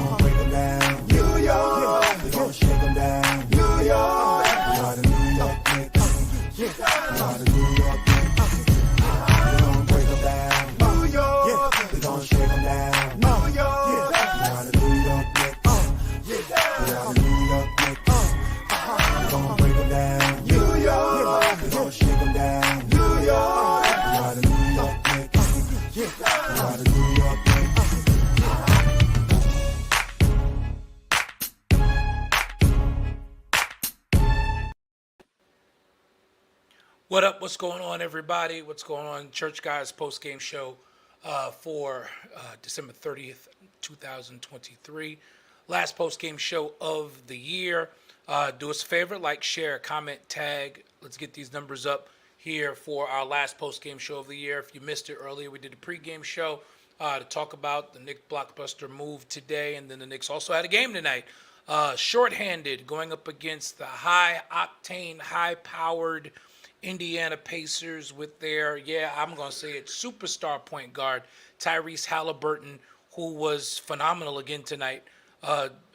gon' break them down. New York, we gon' shake them down. New York, we are the New York Knicks. We are the New York Knicks. We gon' break them down. New York, we gon' shake them down. New York, we are the New York Knicks. We are the New York Knicks. We gon' break them down. New York, we gon' shake them down. New York, we are the New York Knicks. We are the New York Knicks. What up? What's going on, everybody? What's going on? Church Guys post-game show for December 30th, 2023. Last post-game show of the year. Do us a favor, like, share, comment, tag. Let's get these numbers up here for our last post-game show of the year. If you missed it earlier, we did a pre-game show to talk about the Knicks blockbuster move today, and then the Knicks also had a game tonight. Shorthanded, going up against the high-octane, high-powered Indiana Pacers with their, I'm going to say it, superstar point guard, Tyrese Halliburton, who was phenomenal again tonight.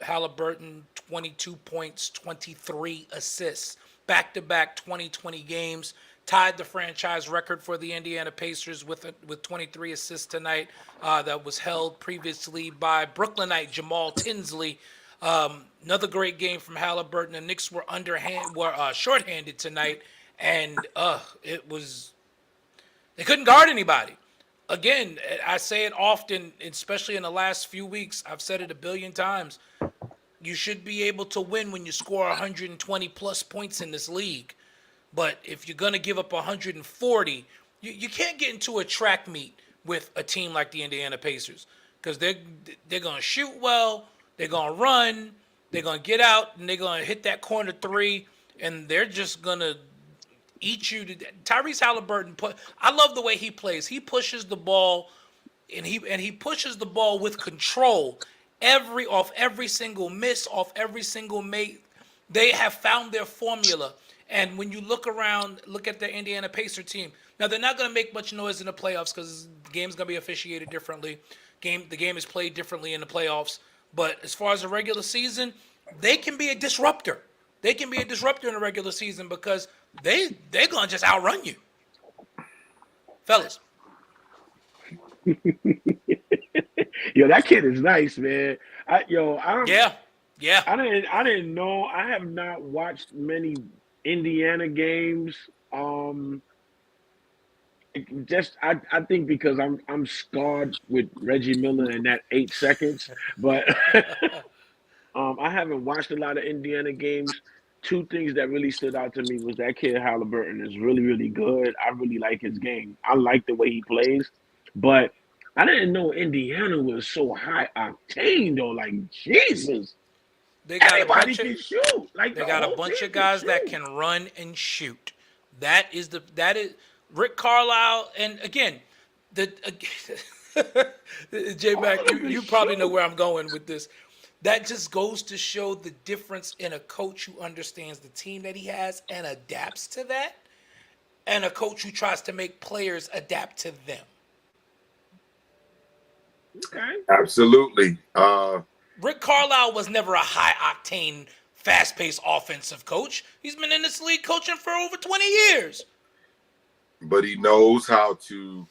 Halliburton, 22 points, 23 assists, back-to-back 2020 games, tied the franchise record for the Indiana Pacers with 23 assists tonight. That was held previously by Brooklynite Jamal Tinsley. Another great game from Halliburton. The Knicks were shorthanded tonight. And they couldn't guard anybody. Again, I say it often, especially in the last few weeks. I've said it a billion times. You should be able to win when you score 120 plus points in this league. But if you're going to give up 140, you can't get into a track meet with a team like the Indiana Pacers, because they're going to shoot well, they're going to run, they're going to get out, and they're going to hit that corner three, and they're just going to eat you to Tyrese Halliburton. I love the way he plays. He pushes the ball, and he pushes the ball with control. Off every single miss, off every single make, they have found their formula. And when you look at the Indiana Pacer team. Now, they're not going to make much noise in the playoffs because the game's going to be officiated differently. The game is played differently in the playoffs. But as far as the regular season, they can be a disruptor. They can be a disruptor in the regular season because they're going to just outrun you. Fellas. Yo, that kid is nice, man. Yeah. I didn't know. I have not watched many Indiana games. I think because I'm scarred with Reggie Miller and that 8 seconds, but I haven't watched a lot of Indiana games. Two things that really stood out to me was that kid Halliburton is really, really good. I really like his game. I like the way he plays, but I didn't know Indiana was so high octane though. Like, Jesus. Everybody can shoot. Like, they got a bunch of guys that can run and shoot. That is Rick Carlisle. And again, J-Mac, you probably know where I'm going with this. That just goes to show the difference in a coach who understands the team that he has and adapts to that, and a coach who tries to make players adapt to them. Okay. Absolutely. Rick Carlisle was never a high-octane, fast-paced offensive coach. He's been in this league coaching for over 20 years. But he knows how to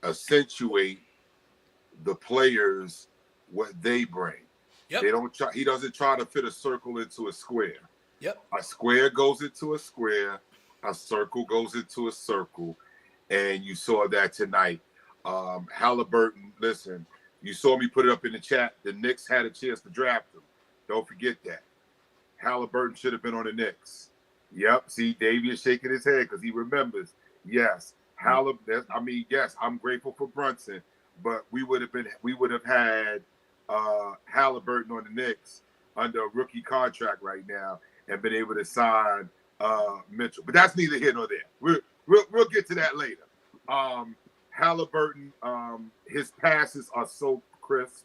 accentuate the players, what they bring. Yep. He doesn't try to fit a circle into a square. Yep. A square goes into a square, a circle goes into a circle, and you saw that tonight. Halliburton, listen, you saw me put it up in the chat. The Knicks had a chance to draft him. Don't forget that. Halliburton should have been on the Knicks. Yep. See, Davey is shaking his head because he remembers. Yes, yes, I'm grateful for Brunson, but we would have had Halliburton on the Knicks under a rookie contract right now and been able to sign Mitchell. But that's neither here nor there. We'll get to that later. Halliburton, his passes are so crisp.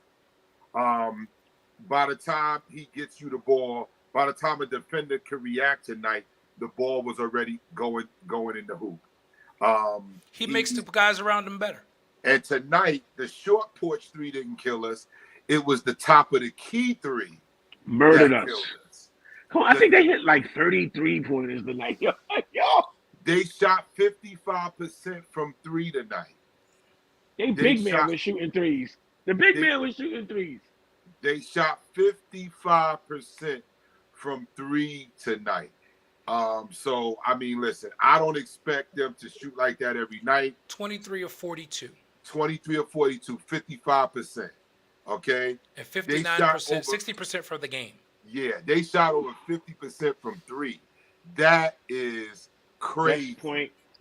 By the time he gets you the ball, by the time a defender can react tonight, the ball was already going in the hoop. He makes the guys around him better. And tonight, the short porch three didn't kill us. It was the top of the key three Murdered that us. killed us. Come on, I think they hit like 33 pointers tonight. Yo. They shot 55% from three tonight. They big man was shooting threes. The big man was shooting threes. They shot 55% from three tonight. So I mean, listen, I don't expect them to shoot like that every night. 23 or 42. 23 or 42, 55%. Okay. And 59%, 60% for the game. Yeah, they shot over 50% from three. That is crazy.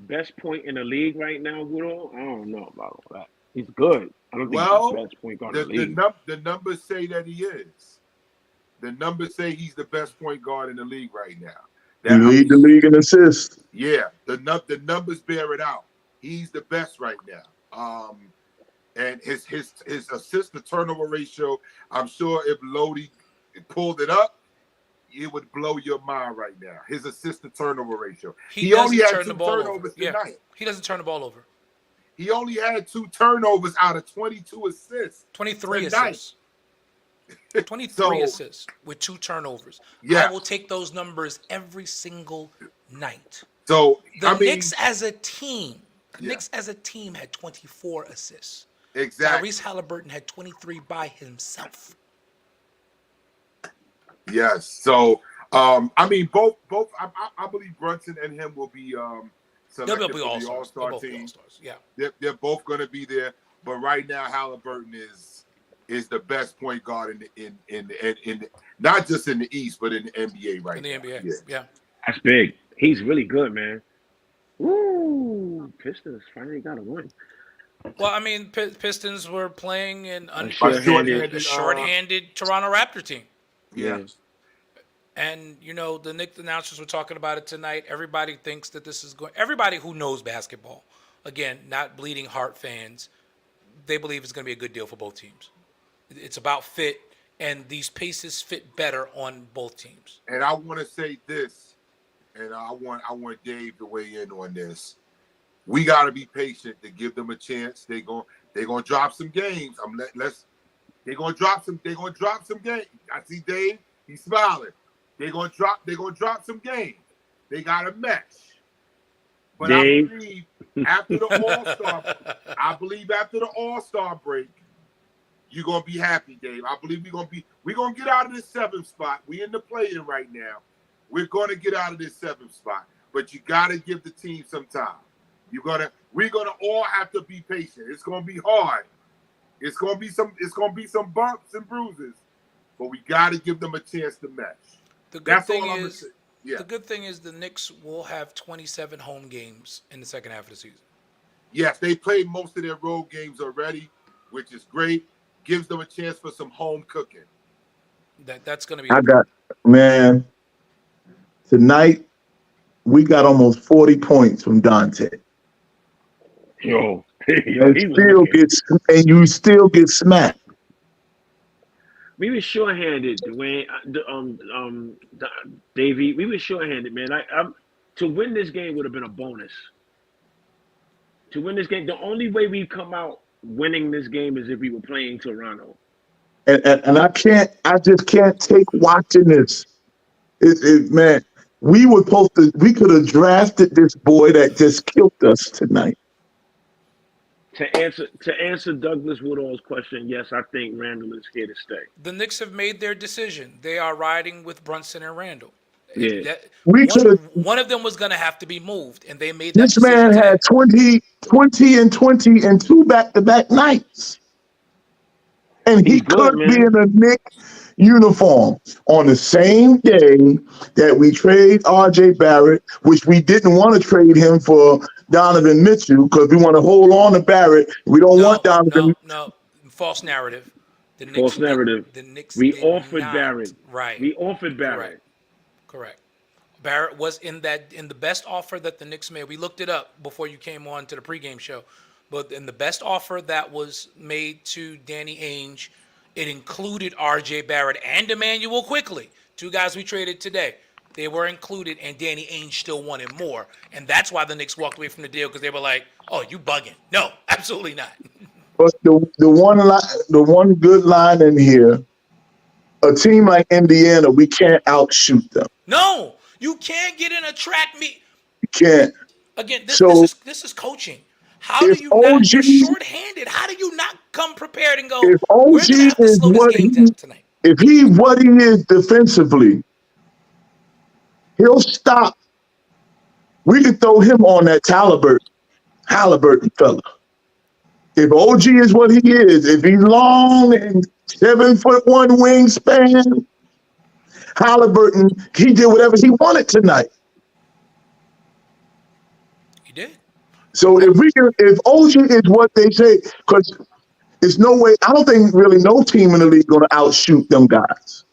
Best point in the league right now, Gudo. I don't know about all that. He's good. I don't think he's the best point guard in the league. The numbers say that he is. The numbers say he's the best point guard in the league right now. He lead the league in assists. Yeah, the numbers bear it out. He's the best right now. And his assist to turnover ratio, I'm sure if Lodi pulled it up, it would blow your mind right now. His assist to turnover ratio. He only had 2 turnovers tonight. He doesn't turn the ball over. He only had 2 turnovers out of 22 assists. 23 tonight. Assists. 23 assists with 2 turnovers. Yeah. I will take those numbers every single night. So the Knicks as a team, Knicks as a team had 24 assists. Exactly. Tyrese Halliburton had 23 by himself. Yes. So I mean both I believe Brunson and him will be selected for the All-Star team. Yeah. They're both going to be there, but right now Halliburton is the best point guard in not just in the East but in the NBA right now. In the NBA. Yeah. That's big. He's really good, man. Woo! Pistons finally got a win. Well, I mean, Pistons were playing a shorthanded Toronto Raptor team. Yeah. And, you know, the Knicks announcers were talking about it tonight. Everybody thinks that this is going – everybody who knows basketball, again, not bleeding heart fans, they believe it's going to be a good deal for both teams. It's about fit, and these pieces fit better on both teams. And I want to say this, and I want Dave to weigh in on this. We got to be patient to give them a chance. They're gonna drop some games. They're gonna drop some games. I see Dave, he's smiling. They're gonna drop some games. They got to mesh. But Dave. I believe after the All-Star break, you're gonna be happy, Dave. I believe we're gonna get out of this 7th spot. We in the play-in right now. We're gonna get out of this 7th spot. But you gotta give the team some time. We're gonna all have to be patient. It's gonna be hard. It's gonna be some bumps and bruises, but we gotta give them a chance to mesh. The good thing is the Knicks will have 27 home games in the second half of the season. Yes, they played most of their road games already, which is great. Gives them a chance for some home cooking. That's gonna be tonight we got almost 40 points from Dante. Yo, you still get smacked. We were shorthanded, Dwayne. Davey, we were shorthanded, man. To win this game would have been a bonus. To win this game, the only way we come out winning this game is if we were playing Toronto. And I just can't take watching this. Man, we could have drafted this boy that just killed us tonight. To answer Douglas Woodall's question, yes, I think Randall is here to stay. The Knicks have made their decision. They are riding with Brunson and Randall. Yeah. One of them was going to have to be moved, and they made that This decision man today. had 20 and 2 back-to-back nights. And he could be in a Knicks uniform on the same day that we trade RJ Barrett, which we didn't want to trade him for Donovan Mitchell because we want to hold on to Barrett. We don't want Donovan. No, false narrative. False narrative. The Knicks we did offered not. Barrett. Right. We offered Barrett. Correct. Barrett was in the best offer that the Knicks made. We looked it up before you came on to the pregame show. But in the best offer that was made to Danny Ainge, it included RJ Barrett and Emmanuel Quickley, 2 guys we traded today. They were included, and Danny Ainge still wanted more. And that's why the Knicks walked away from the deal, because they were like, oh, you bugging. No, absolutely not. But the one good line in here, a team like Indiana, we can't outshoot them. No, you can't get in a track meet. You can't. Again, So this is coaching. How do if you not? You're OG shorthanded. How do you not come prepared and go? if We're OG gonna have to is slow this what game down tonight. if he what he is defensively, he'll stop. We could throw him on that Halliburton fella. If OG is what he is, if he's long and 7'1" wingspan, Halliburton, he did whatever he wanted tonight. He did. So if OG is what they say, because there's no way, I don't think really no team in the league going to outshoot them guys.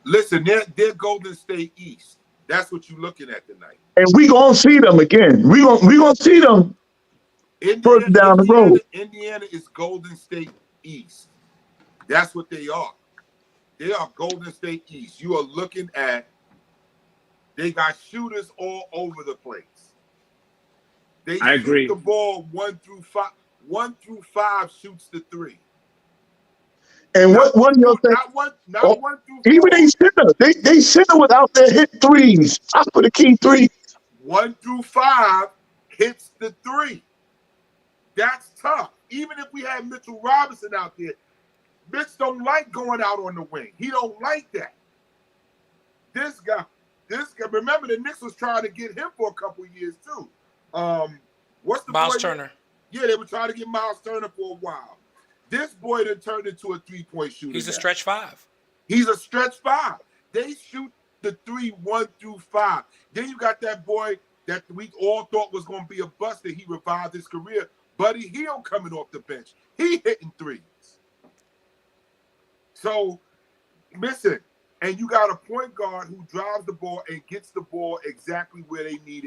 Listen, they're Golden State East. That's what you're looking at tonight. And we gonna see them again. We gonna see them further down the road. Indiana is Golden State East. That's what they are. They are Golden State East. You are looking at, they got shooters all over the place. They I shoot agree. the ball 1 through 5. 1 through 5 shoots the 3. And what do you think? Not 1 through 4. Even they center without their hit threes. Top of the key three. 1 through 5 hits the 3. That's tough. Even if we had Mitchell Robinson out there, Mitch don't like going out on the wing. He don't like that. This guy, remember the Knicks was trying to get him for a couple of years too. What's the Miles boy? Turner. Yeah, they were trying to get Miles Turner for a while. This boy done turned into a 3-point shooter. He's a now. stretch 5. He's a stretch 5. They shoot the 3 1 through 5. Then you got that boy that we all thought was going to be a bust that he revived his career. Buddy Hield coming off the bench. He hitting 3s. So, listen, and you got a point guard who drives the ball and gets the ball exactly where they need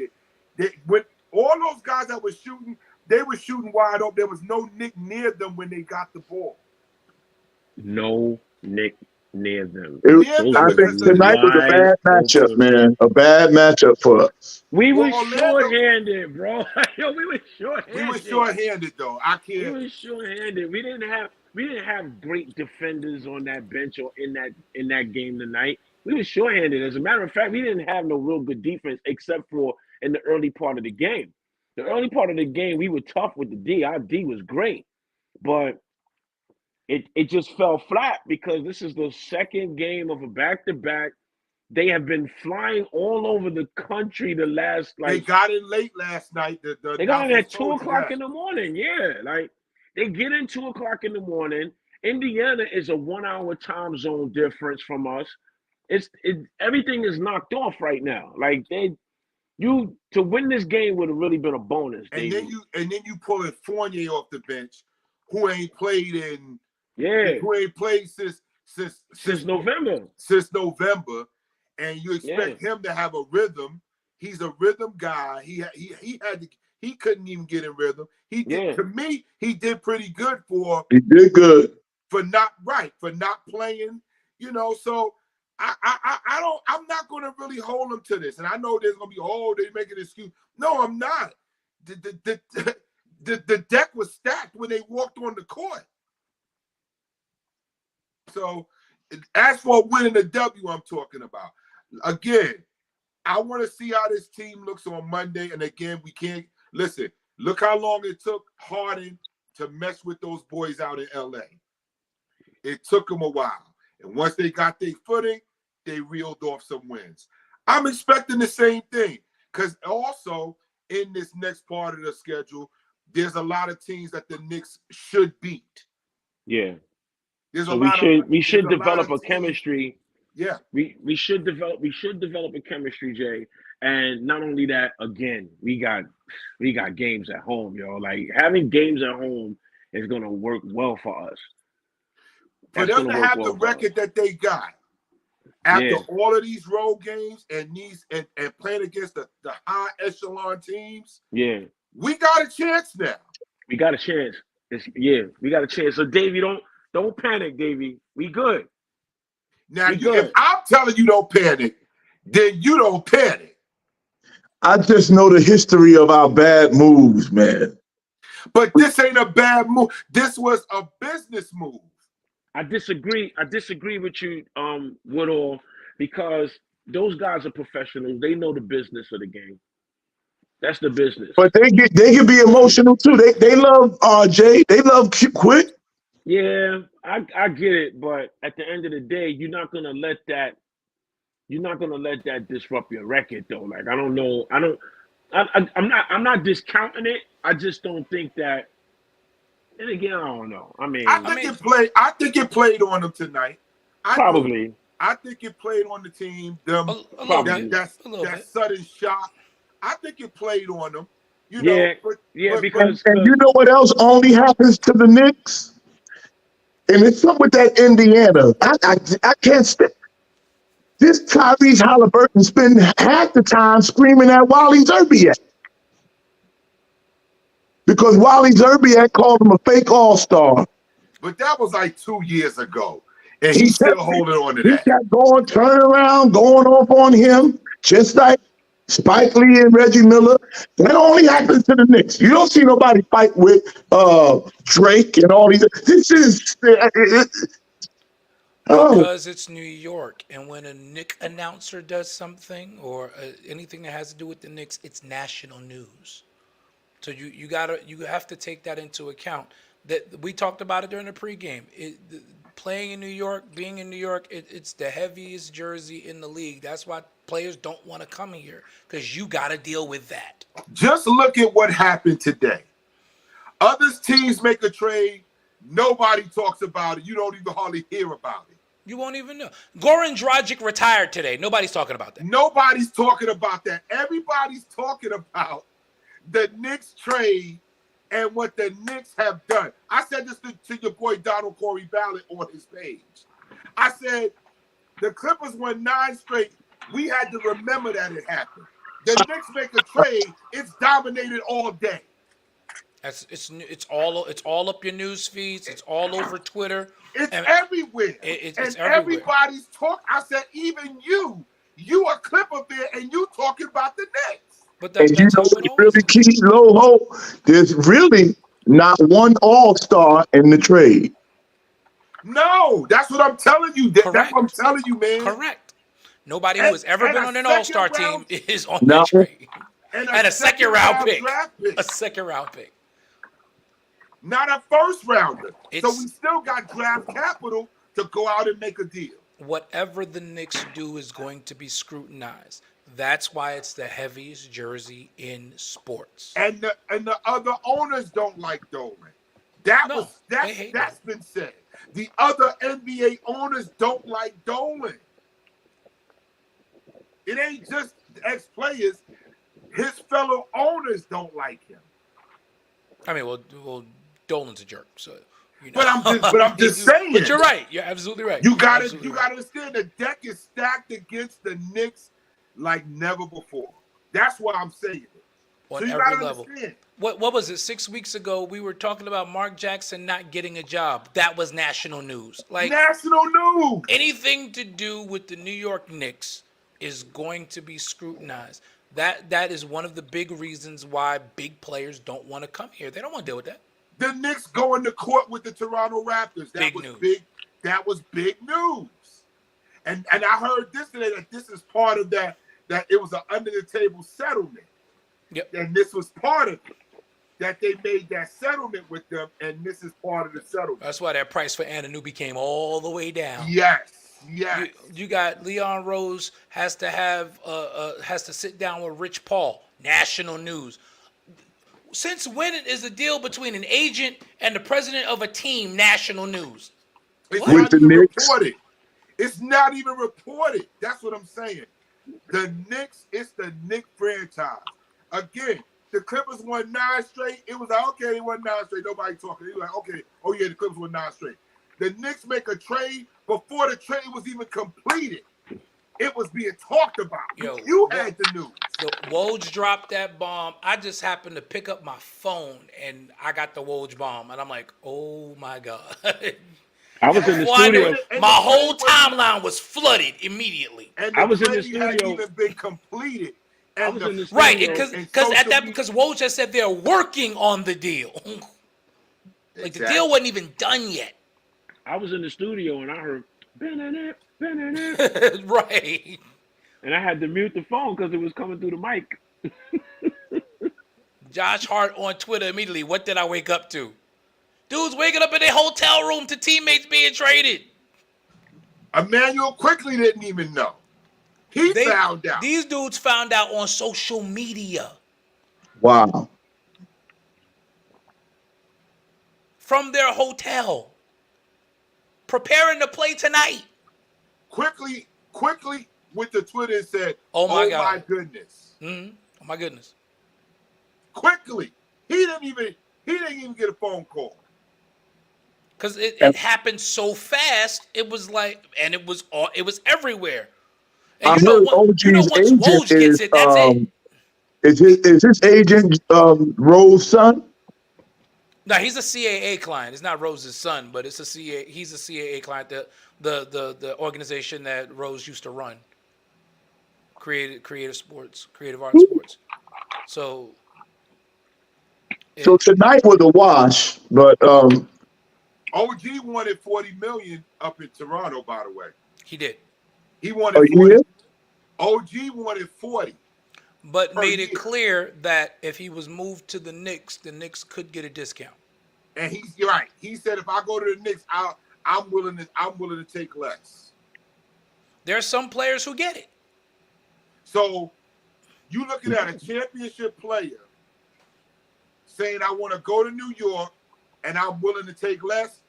it. When all those guys that were shooting, they were shooting wide open. There was no Nick near them when they got the ball. No Nick near them. I think tonight was a bad matchup, man. A bad matchup for us. We were Orlando- short-handed, bro. Yo, we were short-handed. We were short-handed though. I We can't. were short-handed. We didn't have great defenders on that bench or in that game tonight. We were short-handed. As a matter of fact, we didn't have no real good defense except for in the early part of the game. The early part of the game, we were tough with the D. Our D was great, but it just fell flat because this is the second game of a back-to-back. They have been flying all over the country the last They got in late last night. They got in at 2 announcers told you o'clock that. in the morning. Yeah, like they get in 2 o'clock in the morning. Indiana is a 1 hour time zone difference from us. Everything is knocked off right now. Like to win this game would have really been a bonus. And then you pulling Fournier off the bench, who ain't played since November. Since November, and you expect him to have a rhythm. He's a rhythm guy. He couldn't even get in rhythm. To me, he did pretty good for not playing. So I'm not going to really hold him to this. And I know there's going to be, they make an excuse. No, I'm not. The deck was stacked when they walked on the court. So as for winning the W, I'm talking about. Again, I want to see how this team looks on Monday. And again, we can't listen. Look how long it took Harden to mess with those boys out in LA. It took them a while. And once they got their footing, they reeled off some wins. I'm expecting the same thing because also in this next part of the schedule, there's a lot of teams that the Knicks should beat. Yeah. We should develop a chemistry. Yeah. We should develop a chemistry, Jay. And not only that, again, we got games at home, yo. Like having games at home is gonna work well for us. For them to have the record that they got after all of these road games and playing against the high echelon teams, we got a chance now. We got a chance. We got a chance. So Davey, don't panic, Davey. We good. Now, if I'm telling you don't panic, then you don't panic. I just know the history of our bad moves, man. But this ain't a bad move. This was a business move. I disagree. I disagree with you, Woodall, because those guys are professionals. They know the business of the game. That's the business. But they can be emotional too. They love RJ. They love Quick. Yeah, I get it, but at the end of the day, you're not gonna let that disrupt your record though. Like I don't know. I'm not discounting it. I just don't think that. And again, I don't know. I mean, I think it played on them tonight. probably. I think it played on the team. Them A little bit. that sudden shock. I think it played on them. You Yeah, know, but because And you know what else only happens to the Knicks? And it's something with that Indiana. I can't stand. This Tyrese Halliburton spend half the time screaming at Wally Zerbiak. Because Wally Zerbiak called him a fake all-star. but that was like 2 years ago, and he's still holding on to He that. kept going, turning around, going off on him, just like Spike Lee and Reggie Miller. That only happens to the Knicks. You don't see nobody fight with Drake and all these. This is Because it's New York, and when a Knick announcer does something or anything that has to do with the Knicks, it's national news. So you have to take that into account. That we talked about it during the pregame. Playing in New York, being in New York, it's the heaviest jersey in the league. That's why players don't want to come here, because you got to deal with that. Just look at what happened today. Other teams make a trade, nobody talks about it. You don't even hardly hear about it. You won't even know. Goran Dragic retired today. Nobody's talking about that. Nobody's talking about that. Everybody's talking about the Knicks trade and what the Knicks have done. I said this to your boy Donald Corey Ballard on his page. I said the Clippers won 9 straight. We had to remember that it happened. The Knicks make a trade, it's dominated all day. It's all up your news feeds. It's all over Twitter. It's And everywhere. it's and everywhere. everybody's talking. I said, even you a Clipper fan, and you talking about the Knicks. But and you that's know how what it always really is. keeps low hope? There's really not one all-star in the trade. No, that's what I'm telling you. That's Correct. what I'm telling you, man. Correct. Nobody who And- has ever and been a on an all-star second team round- is on No. that trade. And a second round pick. draft pick. A second round pick. Not a first rounder. So It's- we still got draft capital to go out and make a deal. Whatever the Knicks do is going to be scrutinized. That's why it's the heaviest jersey in sports. And the other owners don't like Dolan. No, they hate That's been said. The other NBA owners don't like Dolan. It ain't just ex-players. His fellow owners don't like him. I mean, well, Dolan's a jerk, so you know. But I'm just saying. But you're right. You're absolutely right. You gotta Absolutely right. understand the deck is stacked against the Knicks like never before. That's why I'm saying it. On So you every gotta level. understand. What was it? 6 weeks ago, we were talking about Mark Jackson not getting a job. That was national news. Like National news. anything to do with the New York Knicks is going to be scrutinized. That is one of the big reasons why big players don't want to come here. They don't want to deal with that. The Knicks going to court with the Toronto Raptors. That Big was news. big. That was big news. And I heard this today that this is part of that it was an under the table settlement. Yep. And this was part of it. That they made that settlement with them, and this is part of the settlement. That's why that price for Anunoby came all the way down. Yes. You got Leon Rose has to sit down with Rich Paul. National news. Since when is the deal between an agent and the president of a team national news? It's With not the even Knicks? reported. It's not even reported. That's what I'm saying. The Knicks, it's the Knicks franchise. Again, the Clippers won 9 straight. It was like, okay, they won 9 straight. Nobody talking. It was like, okay, oh yeah, the Clippers won 9 straight. The Knicks make a trade before the trade was even completed. It was being talked about. Yo, You had the news. The Woj dropped that bomb. I just happened to pick up my phone and I got the Woj bomb, and I'm like, oh my god. I was in the Before I knew studio. it, my whole timeline was flooded immediately. And I was in the trade hadn't studio. even been completed, I And was the in the Right, studio. because and at social that media. because Woj just said they're working on the deal. Like the deal Exactly. wasn't even done yet. I was in the studio and I heard "Ba-na-na, Right. and I had to mute the phone because it was coming through the mic. Josh Hart on Twitter immediately. What did I wake up to? Dudes waking up in their hotel room to teammates being traded. Emmanuel quickly didn't even know. He found out. These dudes found out on social media Wow. from their hotel, preparing to play tonight. Quickly with the Twitter and said, Oh my my God. goodness. Oh my goodness. Quickly. He didn't even get a phone call. Because it happened so fast. It was like, and it was everywhere. And I heard OG's once agent Woj gets it, that's it. is his agent Rose's son? No, he's a CAA client. It's not Rose's son, but it's a CAA. He's a CAA client. The organization that Rose used to run. Creative art sports. So Tonight was a wash, but OG wanted $40 million up in Toronto, by the way. he did. He wanted 40. year? OG wanted 40. But per made it year. clear that if he was moved to the Knicks could get a discount. And you're right. He said, if I go to the Knicks, I'm willing to take less. There are some players who get it. So you looking at a championship player saying, I want to go to New York and I'm willing to take less.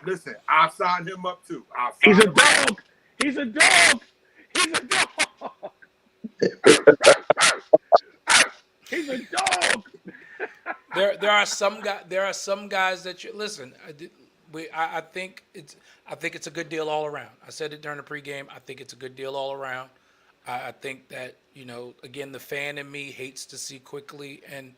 Listen, I'll sign him up too. He's a dog. He's a dog. He's a dog. He's a dog. There are some guys that you listen. I think it's a good deal all around. I said it during the pregame. I think it's a good deal all around. I think that, again, the fan in me hates to see Quickly and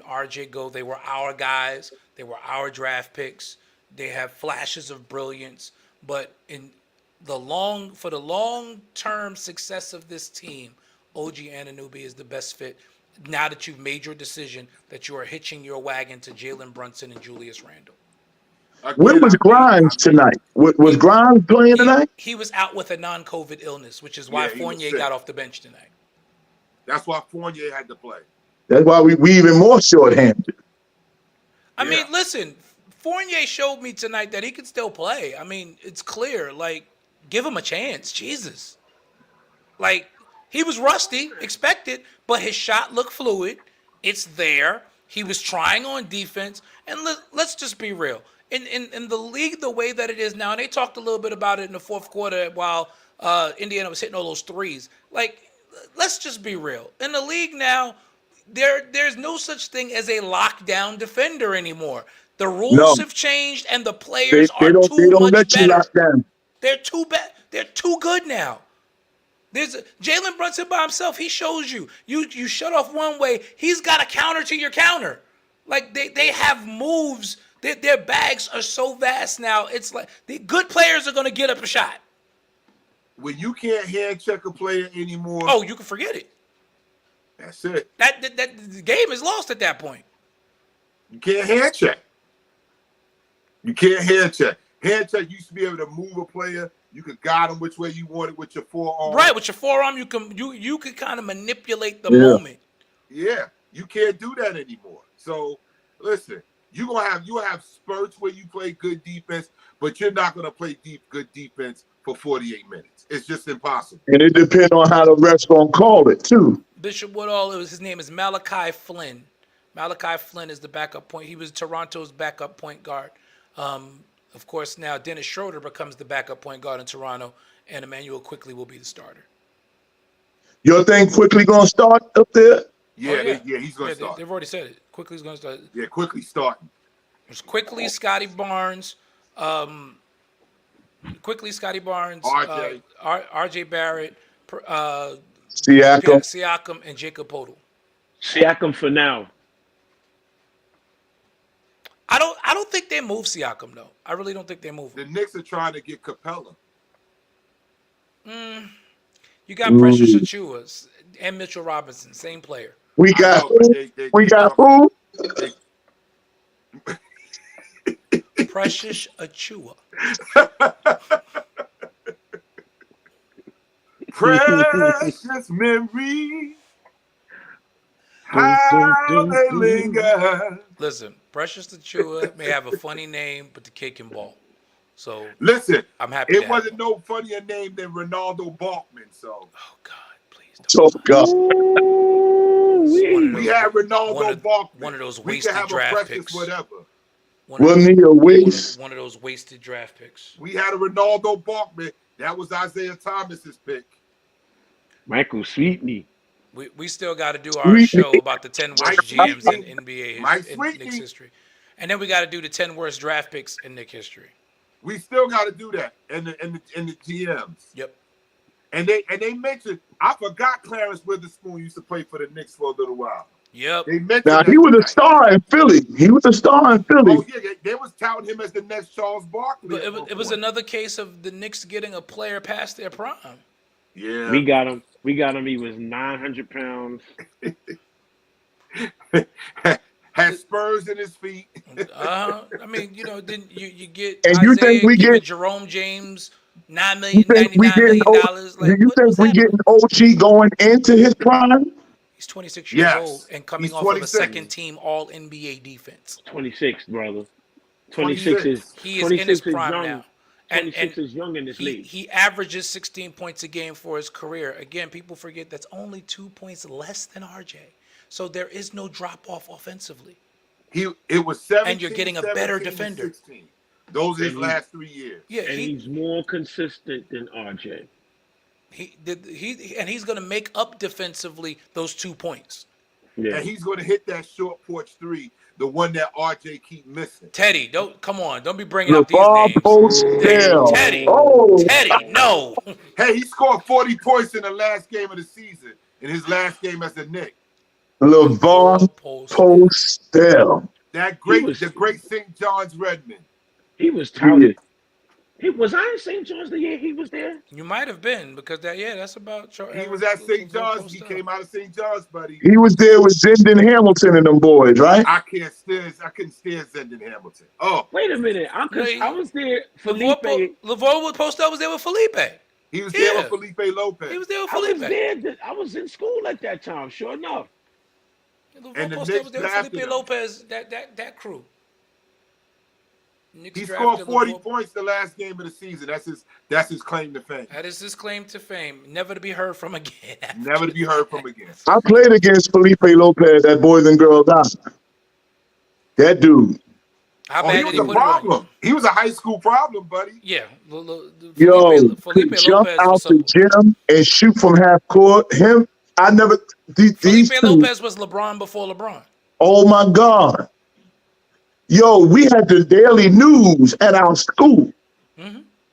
RJ go. They were our guys. They were our draft picks. They have flashes of brilliance, but for the long-term success of this team, OG Anunoby is the best fit. Now that you've made your decision that you are hitching your wagon to Jalen Brunson and Julius Randle. Where was Grimes tonight? Was Grimes playing tonight? He was out with a non-COVID illness, which is why Yeah, he was Fournier sick. got off the bench tonight. That's why Fournier had to play. That's why we even more shorthanded. I mean, Yeah. listen, Fournier showed me tonight that he could still play. I mean, it's clear. Like, give him a chance. Jesus. Like, he was rusty, expected, but his shot looked fluid. It's there. He was trying on defense. And let's just be real. In the league, the way that it is now, and they talked a little bit about it in the fourth quarter while Indiana was hitting all those threes. Like, let's just be real. In the league now, there's no such thing as a lockdown defender anymore. The rules have changed, and the players They are don't too much let you better. lock down. They're too bad. They're too good now. There's Jalen Brunson by himself. He shows you. You shut off one way. He's got a counter to your counter. Like they have moves. Their bags are so vast now. It's like the good players are going to get up a shot. When you can't hand check a player anymore, Oh, you can forget it. that's it. That the game is lost at that point. You can't hand check. You can't hand check. Hand check used to be able to move a player. You could guide them which way you want it with your forearm. Right, with your forearm, you can kind of manipulate the Yeah. moment. Yeah, you can't do that anymore. So listen, you will have spurts where you play good defense, but you're not gonna play good defense for 48 minutes. It's just impossible. And it depends on how the ref's gonna call it too. Bishop Woodall, his name is Malachi Flynn. Malachi Flynn is the backup point. He was Toronto's backup point guard. Of course, now Dennis Schroeder becomes the backup point guard in Toronto, and Emmanuel Quickly will be the starter. Your thing Quickly gonna start up there? Yeah, he's gonna start. They've already said it. Quickly's going to start. Yeah, quickly starting. It's Quickly, Scotty Barnes, RJ Barrett, Siakam. Siakam, and Jacob Poeltl. Siakam for now. I don't think they move Siakam though. I really don't think they move him. The Knicks are trying to get Capella. You got Precious Achiuwa. and Mitchell Robinson, same player. We I got know, but who? We got who? Precious Achua. Precious memory, Dun, dun, how dun, they dun. linger. Listen, Precious Achua may have a funny name, but the kid can ball. So Listen, I'm happy to it have wasn't him. no funnier name than Ronaldo Balkman. So Oh God, please don't. So God. One of we those, had one Ronaldo of, Balkman. one of those We can wasted have a draft Precious picks. whatever. Wasn't he a waste? One of those wasted draft picks. We had a Ronaldo Balkman. That was Isaiah Thomas's pick. Michael Sweetney. We still got to do our show about the 10 Mike worst GMs in Sweetney. NBA Mike in Sweetney. Knicks history, and then we got to do the 10 worst draft picks in Knicks history. We still got to do that in the GMs. Yep. And they mentioned, I forgot Clarence Witherspoon used to play for the Knicks for a little while. Yep. They mentioned Now that he was a tonight. star in Philly. He was a star in Philly. Oh yeah, they was touting him as the next Charles Barkley. But at one it was point. another case of the Knicks getting a player past their prime. Yeah. We got him. He was 900 pounds. Had spurs in his feet. I mean, then you get And Isaiah you think we giving get? Jerome James $9 You million, think we $99 getting? million. Do you think What's we happening? getting OG going into his prime? He's 26 years Yes. old and coming He's off of a 26. second team All NBA defense. 26, brother. 26. 26 is He is in his 26 is prime young. now. 26 is young in this he, league. he averages 16 points a game for his career. Again, people forget that's only 2 points less than RJ. So there is no drop off offensively. It was 17, And you're getting a better 17, defender. 16. Those are his And last 3 years. Yeah, And he's more consistent than RJ. he's going to make up defensively those 2 points. Yeah. And he's going to hit that short porch three, the one that RJ keep missing. Teddy, don't be bringing up these LeVar names. Postell. Teddy, Oh, Teddy, no. Hey, he scored 40 points in the last game of the season, in his last game as a Knick. LeVar Postell. The great St. John's Redmond. He was touted. Was I in St. John's the year he was there? You might have been because that's about. He was at St. John's. He came out of St. John's, buddy. He was there with Zendon Hamilton and them boys, right? I couldn't stand Zendon Hamilton. Oh, Wait a minute. I was there. Felipe. LeVar Postell was there with Felipe. he was there with Felipe Lopez. He was there with I was Felipe. there. I was in school at that time. Sure enough. And the LeVar Postell Knicks was there with drafted Felipe him. Lopez. That crew. Knicks He drafted scored 40 LeVar. points the last game of the season. That's his claim to fame. That is his claim to fame, never to be heard from again. Never to be heard from again. I played against Felipe Lopez at Boys and Girls High. That dude. How Oh, bad he did was he a put it on? problem. He was a high school problem, buddy. Yeah, Yo, Felipe could jump Lopez out was the gym and shoot from half court. These Felipe two. Lopez was LeBron before LeBron. Oh my God. Yo, we had the daily news at our school.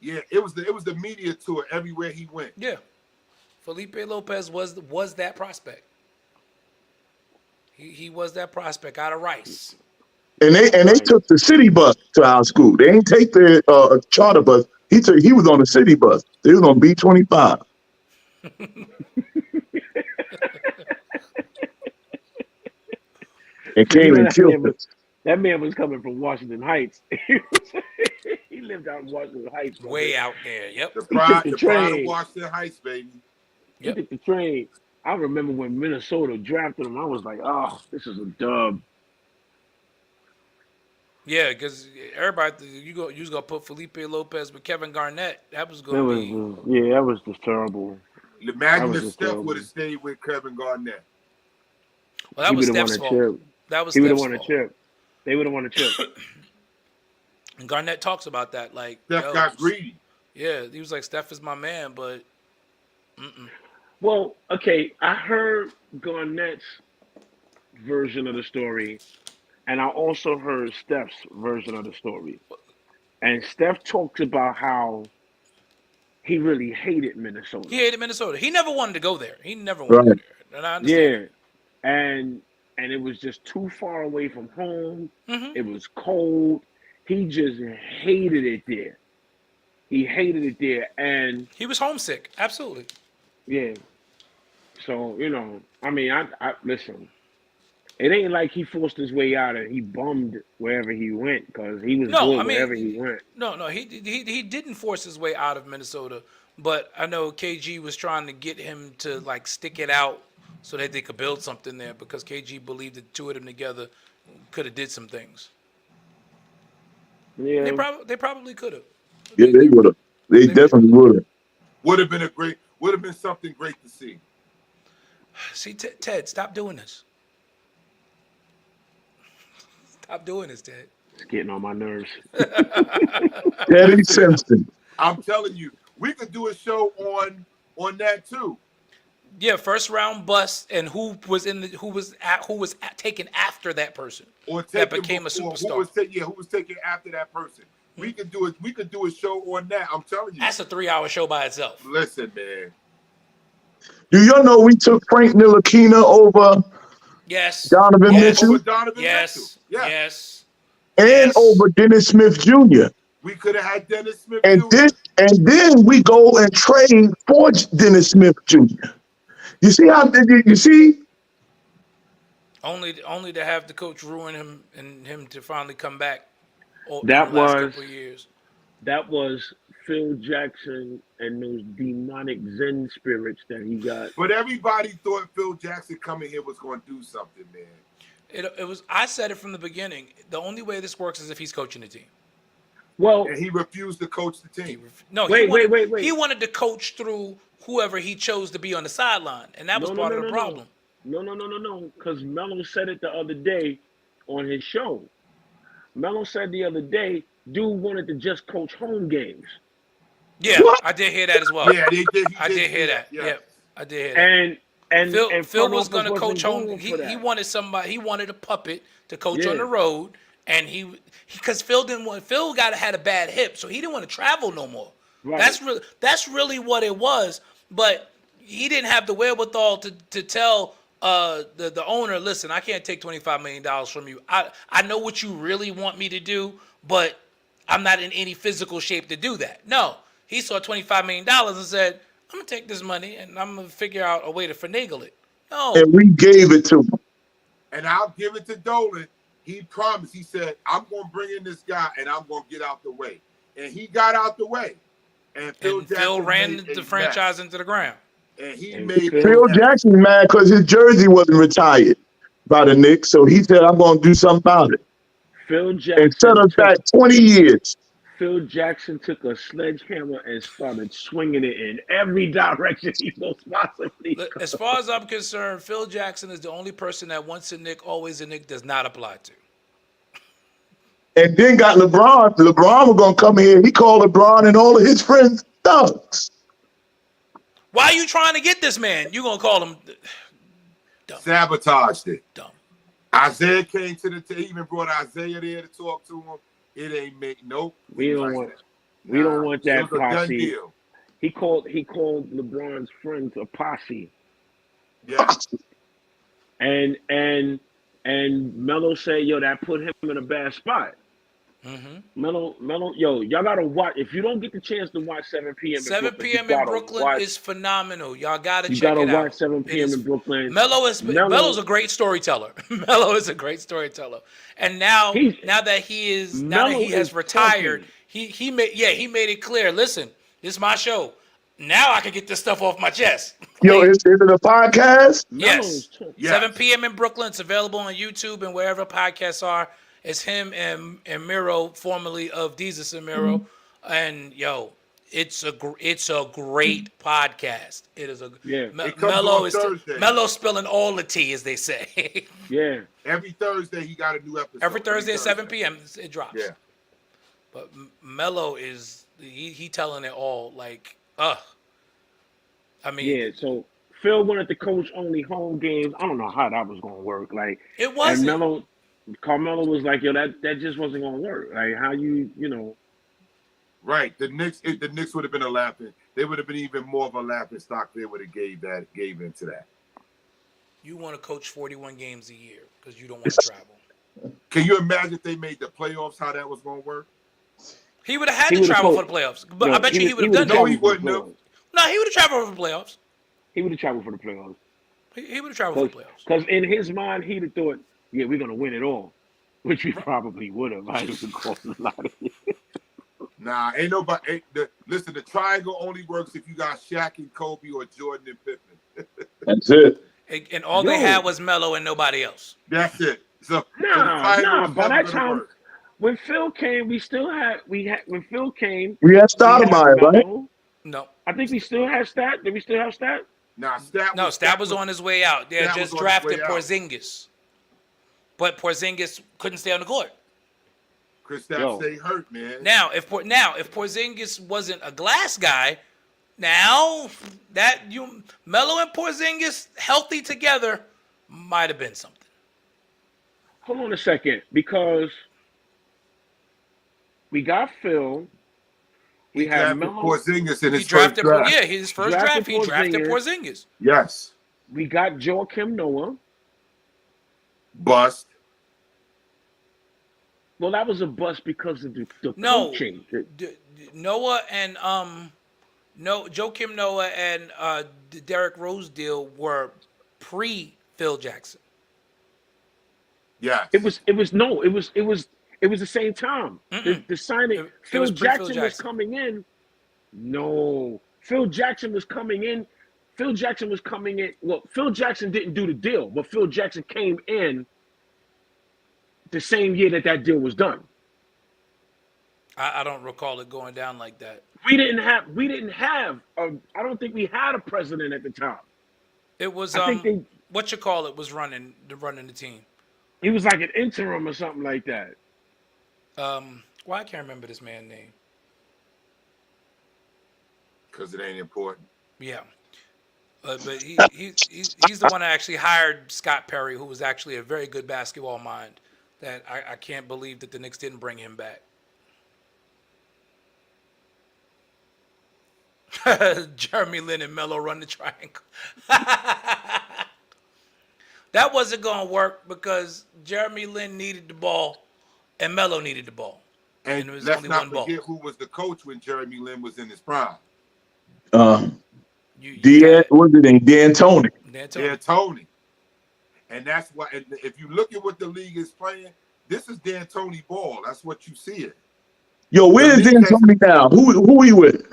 Yeah, it was the media tour everywhere he went. Yeah, Felipe Lopez was that prospect. He was that prospect out of Rice. And they took the city bus to our school. They didn't take the charter bus. He was on the city bus. He was on B-25. And came and killed us. That man was coming from Washington Heights. He lived out in Washington Heights. brother. Way out there. Yep. The pride the of train. Washington Heights, baby. He Yep. took the train. I remember when Minnesota drafted him. I was like, "Oh, this is a dub." Yeah, because everybody you was gonna put Felipe Lopez with Kevin Garnett. That was That gonna was, be that was just terrible. Imagine was if just Steph terrible. would have stayed with Kevin Garnett. well. That He was would have won Steph's a fault. chip. That was He would have Steph's won a fault. chip. They would have won a chip. And Garnett talks about that. Like Steph got greedy. Yeah, he was like, Steph is my man, but Well, okay, I heard Garnett's version of the story, and I also heard Steph's version of the story. And Steph talks about how he really hated Minnesota. he hated Minnesota. He never wanted to go there. He never wanted Right. there. And I understand. Yeah, and it was just too far away from home. Mhm. It was cold. He just hated it there. He hated it there, and He was homesick. Absolutely. yeah. So I mean, I listen. It ain't like he forced his way out and he bummed wherever he went because he was No, I good mean, wherever he went. no, he didn't force his way out of Minnesota, but I know KG was trying to get him to like stick it out so that they could build something there because KG believed that the two of them together could have did some things. Yeah, They probably could have. Yeah, they would have. They definitely would have. Would have been something great to see. See, Ted, stop doing this. Stop doing this, Ted. it's getting on my nerves. Eddie Simpson. I'm telling you, we could do a show on that too. Yeah, first round bust and who was taken after that person Or that taken became a before, superstar. who was taken after that person. We could do it. We could do a show on that. I'm telling you. That's a 3-hour show by itself. Listen, man. Do y'all know we took Frank Ntilikina over Yes. Donovan Yes. Mitchell Over Donovan Mitchell. Yes. Yeah. Yes. and Yes. over Dennis Smith Jr.? We could have had Dennis Smith And Jr. then we go and trade for Dennis Smith Jr. You see how you see? Only to have the coach ruin him and him to finally come back. That in the last was- couple of years. That was Phil Jackson and those demonic Zen spirits that he got. But everybody thought Phil Jackson coming here was going to do something, man. It was. I said it from the beginning. The only way this works is if he's coaching the team. Well, And he refused to coach the team. No, Wait. He wanted to coach through whoever he chose to be on the sideline, and that was part of the problem. No. Because Melo said it the other day on his show. Melo said the other day, dude wanted to just coach home games. Yeah, I did hear that as well. Yeah, they did. I did hear that. Yeah. Yep, I did hear that. And Phil front was office going to wasn't coach home. going for that. He wanted somebody. He wanted a puppet to coach Yeah. on the road, and because Phil didn't want. Phil had a bad hip, so he didn't want to travel no more. Right. That's really what it was. But he didn't have the wherewithal to tell the owner, listen, I can't take $25 million from you. I know what you really want me to do, but I'm not in any physical shape to do that. No, he saw $25 million and said, I'm gonna take this money and I'm gonna figure out a way to finagle it. No, And we gave it to him. And I'll give it to Dolan. He promised. He said, I'm going to bring in this guy and I'm going to get out the way. And he got out the way. And Phil Jackson ran made the a franchise mess. into the ground. And he And made Phil a mess. Jackson mad because his jersey wasn't retired by the Knicks, so he said, I'm going to do something about it. Phil And Jackson set us back 20 years. Phil Jackson took a sledgehammer and started swinging it in every direction he was possibly. As far as I'm concerned, Phil Jackson is the only person that once a Knick, always a Knick does not apply to. And then got LeBron. LeBron was going to come here. He called LeBron and all of his friends thugs. Why are you trying to get this man? You're going to call him Sabotaged it. dumb. Isaiah came to the team. He even brought Isaiah there to talk to him. It ain't make nope. We don't Like want- that. we don't want that It was a done posse. deal. He called LeBron's friends a posse. Yeah. And Melo said, yo, that put him in a bad spot. Mm-hmm. Melo, yo, y'all gotta watch. If you don't get the chance to watch 7 p.m. 7 p.m. in Brooklyn is phenomenal. Y'all got to You check gotta it out. watch 7 p.m. in Brooklyn. Melo's a great storyteller. Melo is a great storyteller. And now that he has retired, he made it clear. Listen, this is my show. Now I can get this stuff off my chest. Yo, is it a podcast? Yes. Yes. 7 p.m. in Brooklyn. It's available on YouTube and wherever podcasts are. It's him and Miro, formerly of Jesus and Miro. And yo, it's a great podcast. It is a Yeah. It comes on is Thursday. Melo's spilling all the tea, as they say. Yeah. Every Thursday he got a new episode. Every Thursday at 7 p.m. it drops. Yeah. But Melo is he telling it all like I mean, Yeah. So Phil wanted to coach only home games. I don't know how that was gonna work. Like, it and wasn't. Carmelo was like, yo, that just wasn't gonna work. Like, how you know? Right. The Knicks would have been a laughing. They would have been even more of a laughing stock. They would have gave into that. You want to coach 41 games a year because you don't want to travel. Can you imagine if they made the playoffs? How that was going to work? He would have had He to would've travel coached- for the playoffs. But No, I bet you he would have done No, that. he wouldn't have. No, he would have traveled for the playoffs. He would have traveled for the playoffs. He would have traveled for the playoffs. Because in his mind, he'd have thought, yeah, we're gonna win it all, which we probably would have. I even called a lot of it. Nah, ain't nobody. Listen, the triangle only works if you got Shaq and Kobe or Jordan and Pippen. That's it. And all they Yo. had was Melo and nobody else. That's it. So the Nah. triangle is By never that gonna time, work. when Phil came, when Phil came, We had we had Stoudemire, right? No, I think we still had Stat. Did we still have Stat? Nah, Stat Stat was on his way out. They had Stat just was on his way drafted out. Porzingis, but Porzingis couldn't stay on the court. Chris Stat Yo. stay hurt, man. Now, if Porzingis wasn't a glass guy, now that Melo and Porzingis healthy together might have been something. Hold on a second, because we got Phil. We He had drafted Melo. Porzingis in He his first drafted, draft. his first Drafted draft. He drafted Porzingis. Yes. We got Joakim Noah. Bust. Well, that was a bust because of the No, coaching. Noah and Joakim Noah and Derrick Rose deal were pre Phil Jackson. Yes. It was the same time. The signing. It Phil was pre-Phil Jackson was Jackson. coming in. No, Phil Jackson was coming in. Phil Jackson was coming in. Well, Phil Jackson didn't do the deal, but Phil Jackson came in the same year that deal was done. I don't recall it going down like that. We didn't have. I don't think we had a president at the time. It was I think was running the team. he was like an interim or something like that. Well, I can't remember this man's name. Because it ain't important. Yeah. But he's the one that actually hired Scott Perry, who was actually a very good basketball mind. That I can't believe that the Knicks didn't bring him back. Jeremy Lin and Melo run the triangle. That wasn't going to work because Jeremy Lin needed the ball and Melo needed the ball. And there was let's only not one ball. forget who was the coach when Jeremy Lin was in his prime. D'Antoni. Yeah, Tony. And that's why, and if you look at what the league is playing, this is D'Antoni ball. That's what you see it. Yo, where's D'Antoni now? Who he with?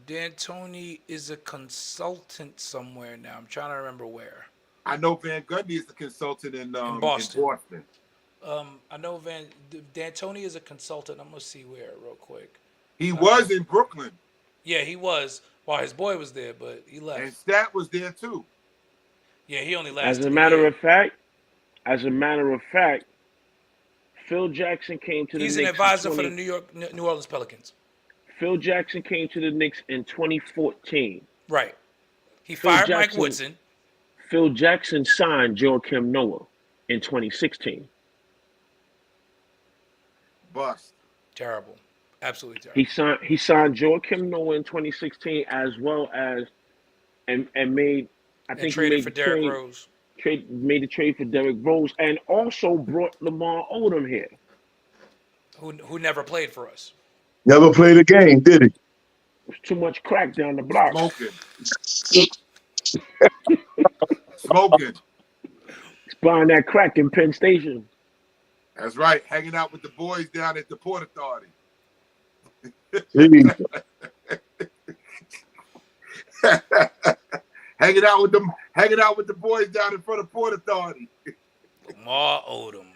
D'Antoni is a consultant somewhere now. I'm trying to remember where. I know Van Gundy is the consultant in Boston. I know D'Antoni is a consultant. I'm gonna see where real quick. He was in Brooklyn. Yeah, he was while his boy was there, but he left. And Stat was there too. Yeah, he only lasted. As a matter of fact, Phil Jackson came to the Knicks. He's an advisor for the New Orleans Pelicans. Phil Jackson came to the Knicks in 2014. Right. He Phil fired Jackson- Mike Woodson. Phil Jackson signed Joakim Noah in 2016. Bust. Terrible. Absolutely terrible. He signed Joakim Noah in 2016 as well as and made I And think he traded made for the Derrick trade- Rose. made the trade for Derrick Rose and also brought Lamar Odom here. Who never played for us. Never played a game, did he? There's too much crack down the block. Smoking. He's buying that crack in Penn Station. That's right. Hanging out with the boys down at the Port Authority. Jeez. Hanging out with the boys down in front of Port Authority. Lamar Odom.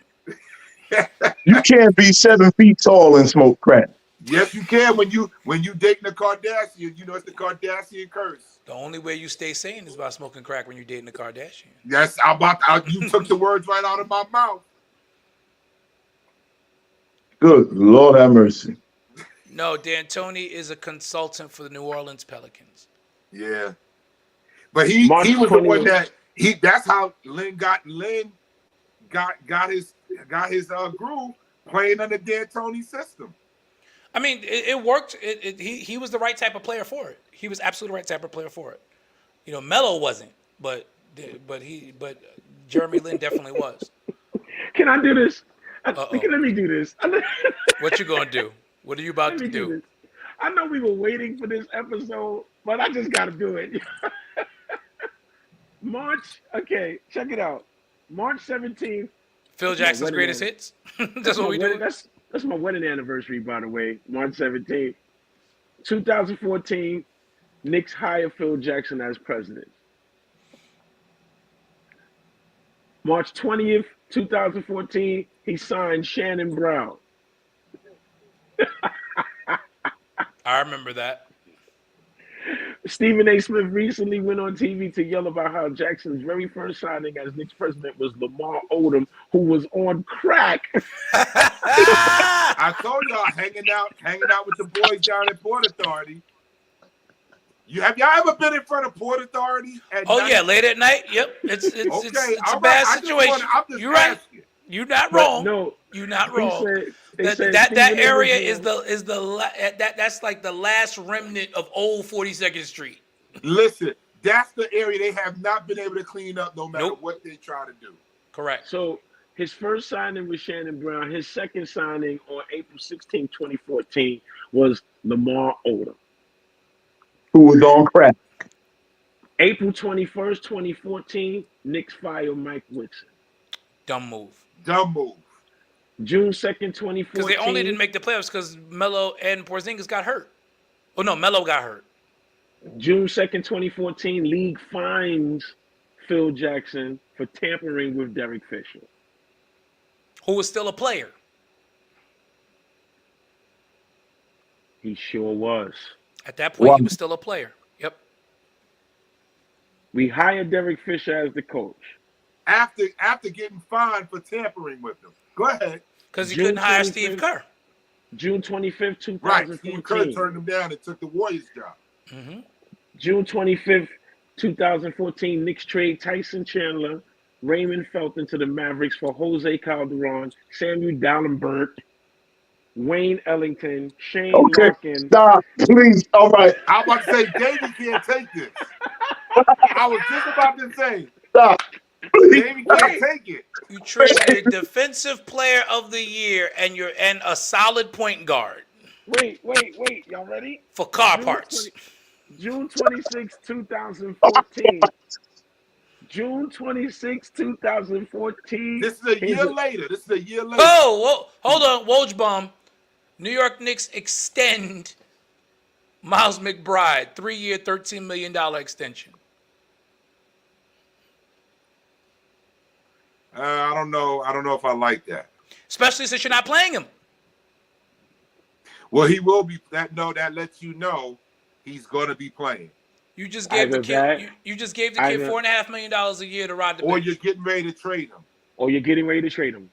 You can't be 7 feet tall and smoke crack. Yes, you can when you dating a Kardashian. You know it's the Kardashian curse. The only way you stay sane is by smoking crack when you're dating a Kardashian. Yes, you took the words right out of my mouth. Good Lord have mercy. No, D'Antoni is a consultant for the New Orleans Pelicans. Yeah, but he was the one that that's how Lin got his groove playing under D'Antoni's system. I mean, it worked. He was the right type of player for it. He was absolutely the right type of player for it. You know, Melo wasn't, but Jeremy Lin definitely was. Can I do this? Uh-oh. Let me do this. What you gonna do? What are you about to do? This. I know we were waiting for this episode, but I just got to do it. Okay, check it out. March 17th. Phil That's my Jackson's wedding greatest an- hits. That's what my we wedding. do. That's my wedding anniversary, by the way. March 17th, 2014. Knicks hire Phil Jackson as president. March 20th, 2014. He signed Shannon Brown. I remember that. Stephen A. Smith recently went on TV to yell about how Jackson's very first signing as Knicks president was Lamar Odom, who was on crack. I told y'all hanging out with the boys down at Port Authority. Have y'all ever been in front of Port Authority at Oh night? yeah, late at night. Yep, it's Okay, a all bad right. situation. I'm just You're right. asking. You're not But wrong. no, You're not he wrong. said, they That said that Stephen A. area was is that's like the last remnant of old 42nd Street. Listen, that's the area they have not been able to clean up no matter Nope. what they try to do. Correct. So his first signing was Shannon Brown. His second signing on April 16, 2014 was Lamar Odom. Who was on crack? April 21st, 2014, Knicks fire Mike Woodson. Dumb move. Dumb move. June 2nd, 2014. Because they only didn't make the playoffs because Melo and Porzingis got hurt. Oh no, Melo got hurt. June 2nd, 2014, league fines Phil Jackson for tampering with Derek Fisher. Who was still a player. He sure was. At that point, Wow. he was still a player. Yep. We hired Derek Fisher as the coach. After getting fined for tampering with them. Go ahead. Because he June couldn't hire 25th. Steve Kerr. June 25th, Right. 2014. Steve Kerr turned him down and took the Warriors job. Mm-hmm. June 25th, 2014, Knicks trade Tyson Chandler, Raymond Felton to the Mavericks for Jose Calderon, Samuel Dallenberg, Wayne Ellington, Shane Okay, Larkin. stop, please. All right, I was about to say, Davey can't take this. I was just about to say, stop. Please. Davey can't take it. You traded a defensive player of the year and a solid point guard Wait. Y'all ready? for car June parts. 20 June 26, 2014. June 26, 2014. This is a Here's year later. Oh, hold on, Wojbomb. New York Knicks extend Miles McBride, 3-year, $13 million extension. I don't know. I don't know if I like that. Especially since you're not playing him. Well, he will be. That lets you know he's going to be playing. You just gave the Either kid. that, You just gave the kid either- $4.5 million a year to ride the Or bench. you're getting ready to trade him. Or you're getting ready to trade him.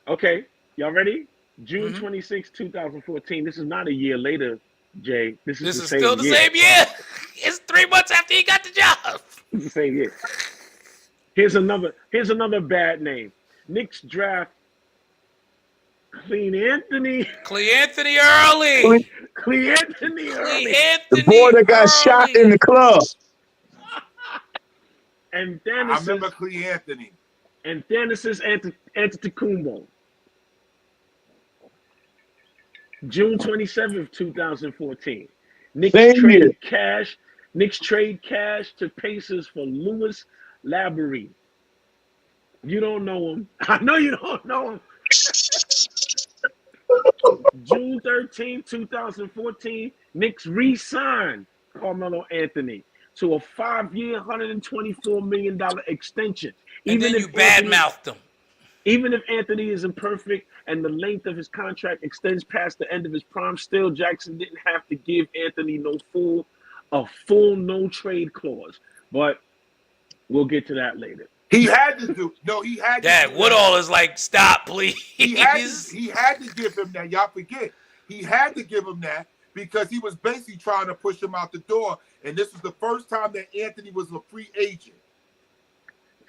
Okay, y'all ready? June Mhm. 26, 2014. This is not a year later, Jay. This This the is same still the year. same year. It's 3 months after he got the job. It's the same year. Here's another bad name. Knicks draft Clean Anthony. Cleanthony Early. Clean Anthony early. Cleanthony The boy that got shot in the club. And I remember Thanasis Clee Anthony. Antetokounmpo. June 27th, 2014. Knicks Same year. trade cash to Pacers for Louis Laborie. You don't know him. I know you don't know him. June 13th, 2014, Knicks re-signed Carmelo Anthony to a 5-year, $124 million extension. And then you badmouthed him. Even if Anthony isn't perfect and the length of his contract extends past the end of his prime, still Jackson didn't have to give Anthony a full no trade clause. But we'll get to that later. He had to do. No, he had to. Dad, do Woodall is like, stop, please. He had to give him that. Y'all forget. He had to give him that because he was basically trying to push him out the door. And this was the first time that Anthony was a free agent.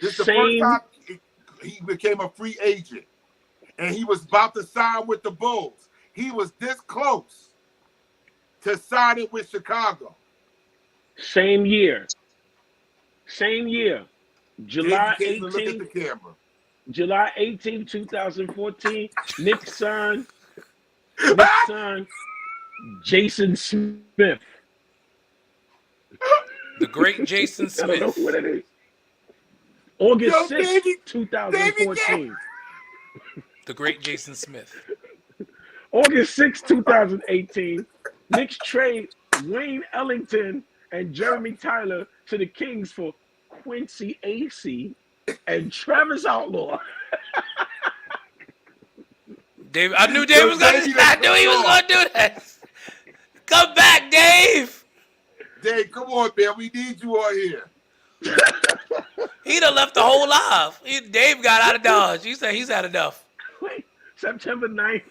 This is the first time he became a free agent. And he was about to sign with the Bulls. He was this close to signing with Chicago. Same year. July He came to look at 18th, the camera. July 18th, 2014, Knicks signed Jason Smith. The great Jason I don't know Smith. what it is. August Yo, 6th, Davey, 2014. The great Jason Smith. August 6th, 2018. Knicks trade Wayne Ellington and Jeremy Tyler to the Kings for Quincy AC and Travis Outlaw. Dave, I knew Dave was gonna. I knew he was gonna do that. Come back, Dave. Dave, come on, man. We need you on here. He done left the whole live. Dave got out of Dodge. He said he's had enough. Wait, September 9th,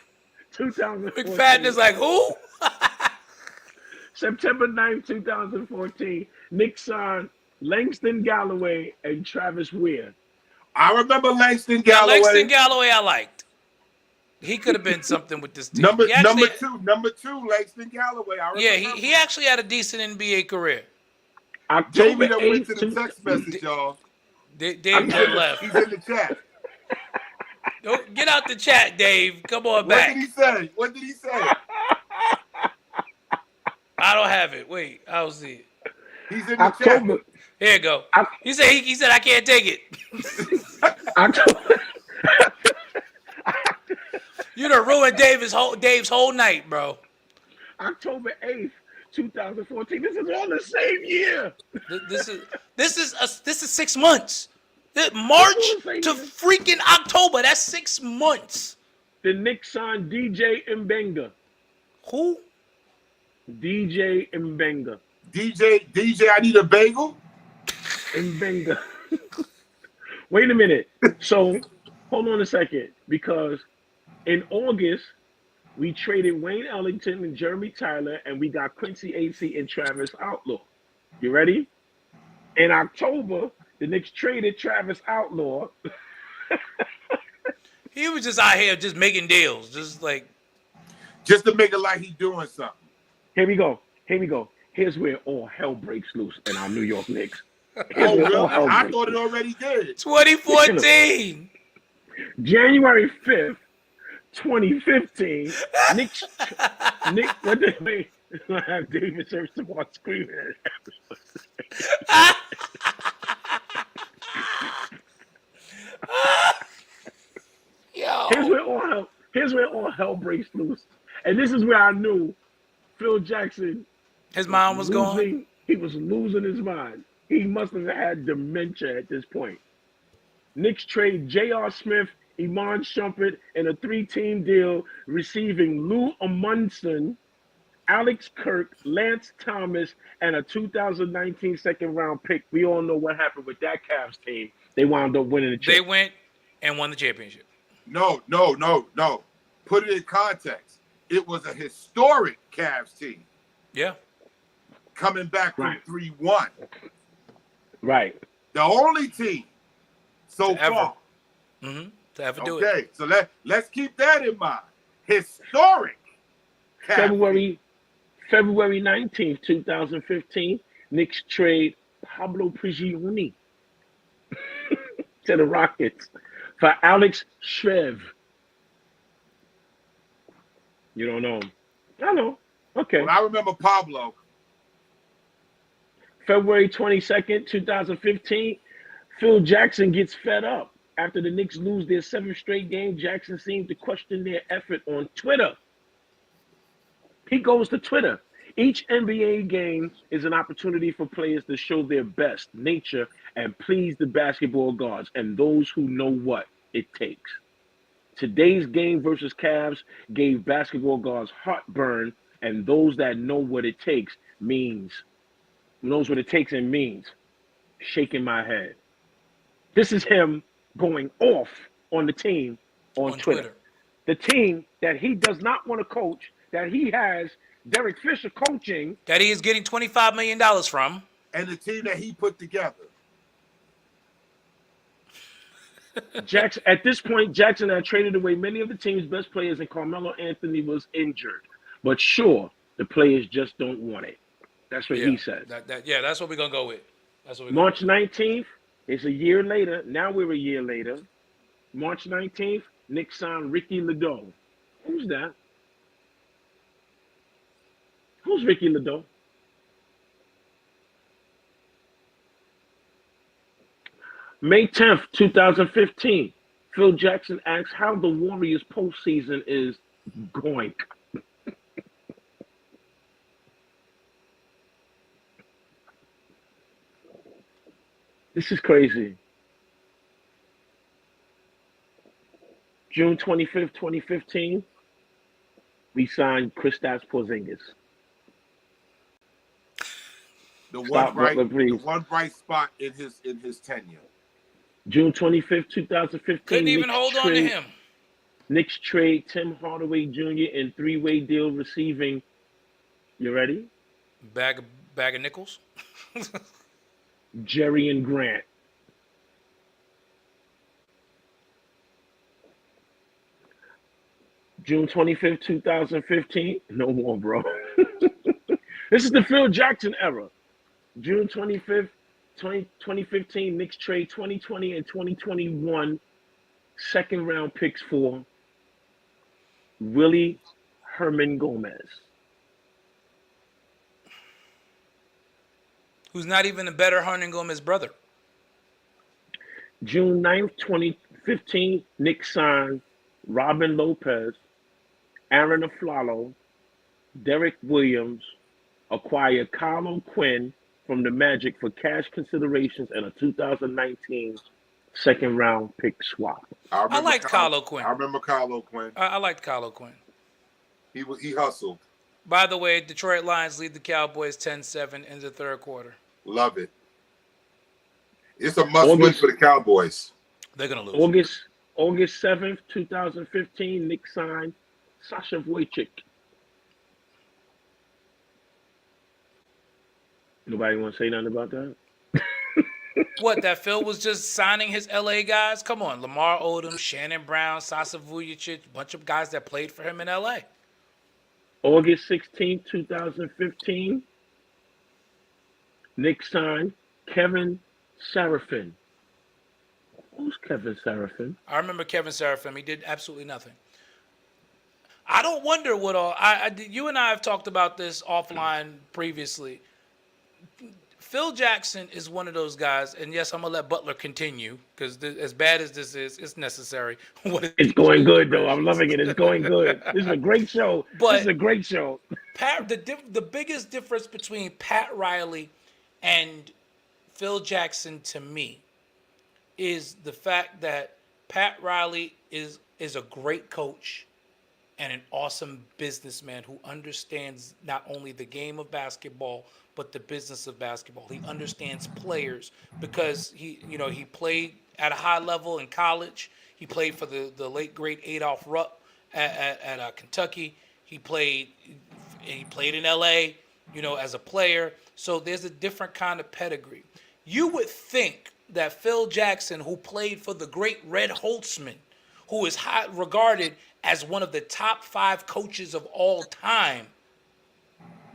2014. McFadden is like, who? September 9th, 2014. Knicks signed Langston Galloway and Travis Weir. I remember Langston Yeah, Galloway. Langston Galloway I liked. He could have been something with this team. Number He actually- number two, Langston Galloway. I Yeah, remember. he actually had a decent NBA career. October Davey done went 8th, to the text message, y'all. Dave just left. He's in the chat. Don't get out the chat, Dave. Come on What back. did he say? What did he say? I don't have it. Wait, I'll see it. He's in the October, chat. Here you go. He said I can't take it. October, You done ruined Dave's whole night, bro. October 8th, 2014. This is all the same year. This is 6 months. March to freaking October. That's 6 months. The Knicks signed DJ Mbenga. Who? DJ Mbenga. DJ, I need a bagel. Mbenga. Wait a minute. So, hold on a second. Because in August, we traded Wayne Ellington and Jeremy Tyler, and we got Quincy AC and Travis Outlaw. You ready? In October, the Knicks traded Travis Outlaw. He was just out here just making deals. Just to make it like he's doing something. Here we go. Here's where all hell breaks loose in our New York Knicks. Oh, really? I thought it already did. 2014. January 5th, 2015, Nick, what did they have David Search Support screaming at Yo. Here's where all hell breaks loose. And this is where I knew Phil Jackson, His mom was going. he was losing his mind. He must have had dementia at this point. Knicks trade J.R. Smith, Iman Shumpert in a 3-team deal, receiving Lou Amundsen, Alex Kirk, Lance Thomas, and a 2019 second-round pick. We all know what happened with that Cavs team. They wound up winning the They championship. went and won the championship. No. Put it in context. It was a historic Cavs team Yeah. coming back from Right. 3-1. Right. The only team so To ever far. To ever do it. Okay, so let's keep that in mind. Historic Cavs. February 19th, 2015, Knicks trade Pablo Prigioni to the Rockets for Alex Shrev. You don't know him. I know. Okay. Well, I remember Pablo. February 22nd, 2015, Phil Jackson gets fed up. After the Knicks lose their 7th straight game, Jackson seemed to question their effort on Twitter. He goes to Twitter. Each NBA game is an opportunity for players to show their best nature and please the basketball gods and those who know what it takes. Today's game versus Cavs gave basketball gods heartburn, and those that know what it takes knows what it takes and means. Shaking my head. This is him going off on the team on Twitter. The team that he does not want to coach, that he has Derek Fisher coaching. That he is getting $25 million from. And the team that he put together. Jackson, at this point, Jackson had traded away many of the team's best players, and Carmelo Anthony was injured. But sure, the players just don't want it. That's what he said. That's what we're going to go with. That's what March 19th, it's a year later. Now we're a year later. March 19th, Knicks signed Ricky Ledoux. Who's that? Who's Ricky Ledoux? May 10th, 2015. Phil Jackson asks how the Warriors postseason is going. This is crazy. June 25th, 2015, we signed Kristaps Porzingis. The Stop, Butler, the please. one bright spot in his tenure. June 25th, 2015. Couldn't even hold on to him. Knicks trade Tim Hardaway Jr. in three-way deal receiving, you ready? Bag of nickels. Jerry and Grant. June 25th, 2015. No more, bro. This is the Phil Jackson era. June 25th, 2015, Knicks trade 2020 and 2021 second round picks for Willie Herman Gomez. Who's not even a better Hernan Gomez brother. June 9th, 2015, Knicks signed Robin Lopez, Aaron Aflalo, Derek Williams, acquired Carlo Quinn from the Magic for cash considerations and a 2019 second round pick swap. I liked Carlo Quinn. I remember Carlo Quinn. I liked Carlo Quinn. He hustled. By the way, Detroit Lions lead the Cowboys 10-7 in the third quarter. Love it. It's a must-win for the Cowboys. They're going to lose. August 7th, 2015, Knicks signed Sasha Wojcik. Nobody want to say nothing about that? What, that Phil was just signing his LA guys? Come on, Lamar Odom, Shannon Brown, Sasha Vujacic, a bunch of guys that played for him in LA. August 16th, 2015, Knicks signed Kevin Seraphin. Who's Kevin Seraphin? I remember Kevin Seraphin. He did absolutely nothing. I don't wonder what all. You and I have talked about this offline previously. Phil Jackson is one of those guys, and yes, I'm gonna let Butler continue because as bad as this is, it's necessary. It's going good though. I'm loving it. It's going good. This is a great show. This is a great show. The biggest difference between Pat Riley and Phil Jackson to me is the fact that Pat Riley is a great coach and an awesome businessman who understands not only the game of basketball but the business of basketball. He understands players because he played at a high level in college. He played for the late great Adolph Rupp at Kentucky. He played in LA, as a player. So there's a different kind of pedigree. You would think that Phil Jackson, who played for the great Red Holtzman, who is regarded as one of the top 5 coaches of all time,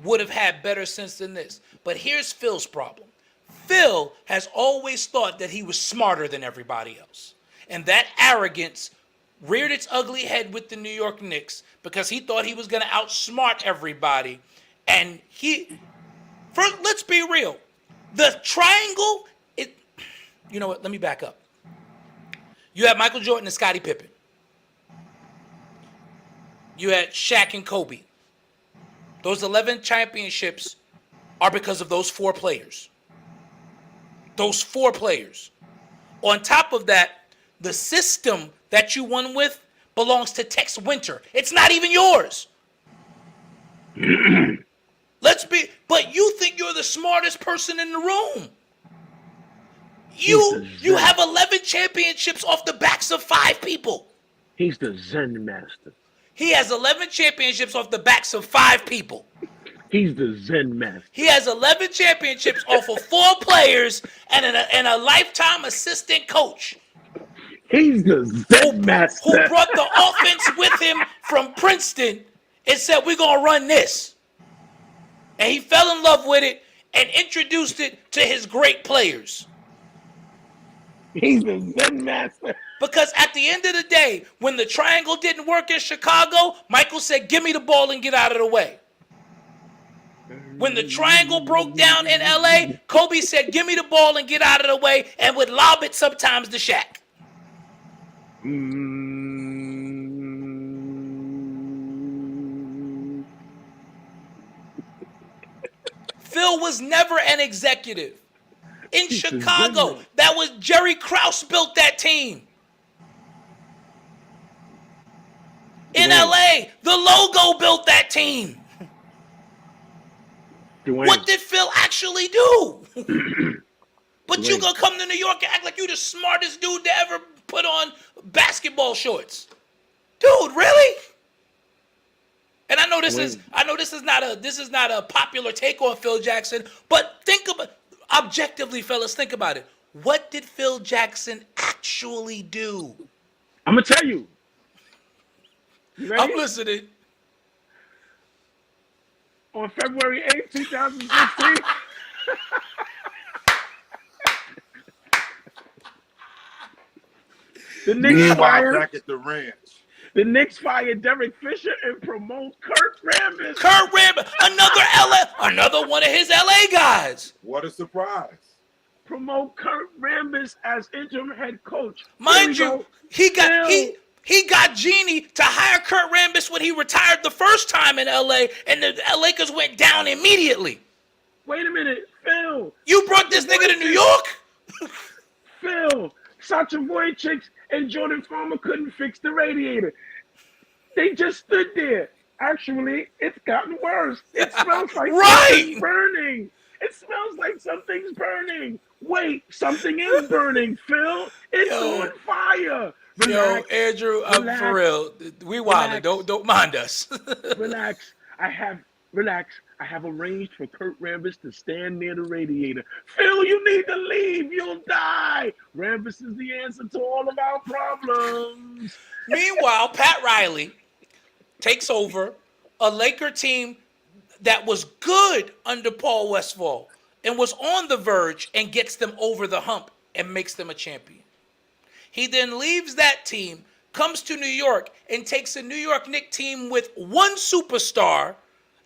would have had better sense than this. But here's Phil's problem. Phil has always thought that he was smarter than everybody else. And that arrogance reared its ugly head with the New York Knicks because he thought he was going to outsmart everybody. And let's be real. The triangle, you know what? Let me back up. You had Michael Jordan and Scottie Pippen. You had Shaq and Kobe. Those 11 championships are because of those 4 players. Those 4 players. On top of that, the system that you won with belongs to Tex Winter. It's not even yours. But you think you're the smartest person in the room. You have 11 championships off the backs of 5 people. He's the Zen master. He has 11 championships off the backs of 5 people. He's the Zen master. He has 11 championships off of 4 players and a lifetime assistant coach. He's the Zen master. Who brought the offense with him from Princeton and said, we're going to run this. And he fell in love with it and introduced it to his great players. He's the Zen master. Because at the end of the day, when the triangle didn't work in Chicago, Michael said, give me the ball and get out of the way. When the triangle broke down in LA, Kobe said, "Give me the ball and get out of the way," and would lob it sometimes to Shaq. Phil was never an executive. In Chicago, that was Jerry Krause built that team. In LA, the logo built that team. Dwayne. What did Phil actually do? But you gonna come to New York and act like you the smartest dude to ever put on basketball shorts, dude? Really? And I know this is not a popular take on Phil Jackson, but think about objectively, fellas. Think about it. What did Phil Jackson actually do? I'm gonna tell you. You ready? I'm listening. On February 8th, 2016. The Knicks Meanwhile, fired. back at the ranch. The Knicks fired Derek Fisher and promote Kurt Rambis. Kurt Rambis, another one of his LA guys. What a surprise. Promote Kurt Rambis as interim head coach. Mind you, he got Genie to hire Kurt Rambis when he retired the first time in LA, and the Lakers went down immediately. Wait a minute, Phil. You brought this nigga to New York? Phil, Sacha Wojcik and Jordan Farmer couldn't fix the radiator. They just stood there. Actually, it's gotten worse. It smells like something's burning. It smells like something's burning. Wait, something is burning, Phil. It's on fire. Relax, yo, Andrew, for real. We wildin'. Don't mind us. Relax. I have arranged for Kurt Rambis to stand near the radiator. Phil, you need to leave. You'll die. Rambis is the answer to all of our problems. Meanwhile, Pat Riley takes over a Laker team that was good under Paul Westphal and was on the verge and gets them over the hump and makes them a champion. He then leaves that team, comes to New York, and takes a New York Knicks team with one superstar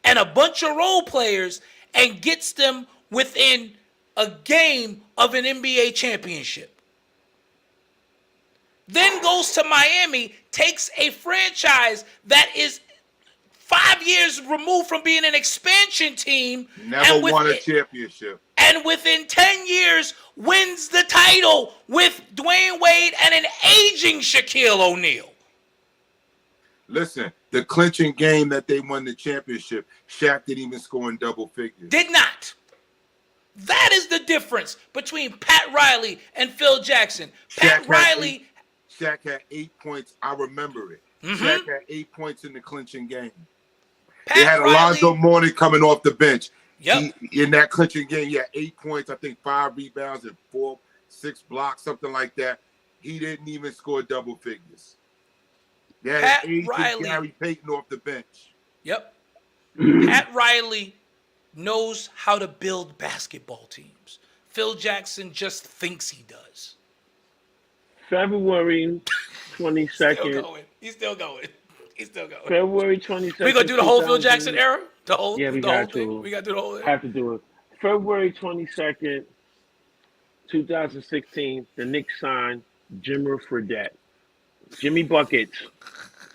and a bunch of role players and gets them within a game of an NBA championship. Then goes to Miami, takes a franchise that is 5 years removed from being an expansion team. Never won a championship. And within 10 years, wins the title with Dwayne Wade and an aging Shaquille O'Neal. Listen, the clinching game that they won the championship, Shaq didn't even score in double figures. Did not. That is the difference between Pat Riley and Phil Jackson. Pat Riley. Shaq had 8 points. I remember it. Shaq had 8 points in the clinching game. They had Alonzo Mourning coming off the bench. Yep. In that clinching game, he had 8 points, I think 5 rebounds and 6 blocks, something like that. He didn't even score double figures. They had Pat agent Riley. Gary Payton off the bench. Yep. Pat Riley knows how to build basketball teams. Phil Jackson just thinks he does. February 22nd. He's still going. February 22nd. We gonna do the whole Phil Jackson era? Yeah, we got to. We got to do the whole thing. Have to do it. February 22nd, 2016, the Knicks signed Jimmer Fredette. Jimmy Buckets,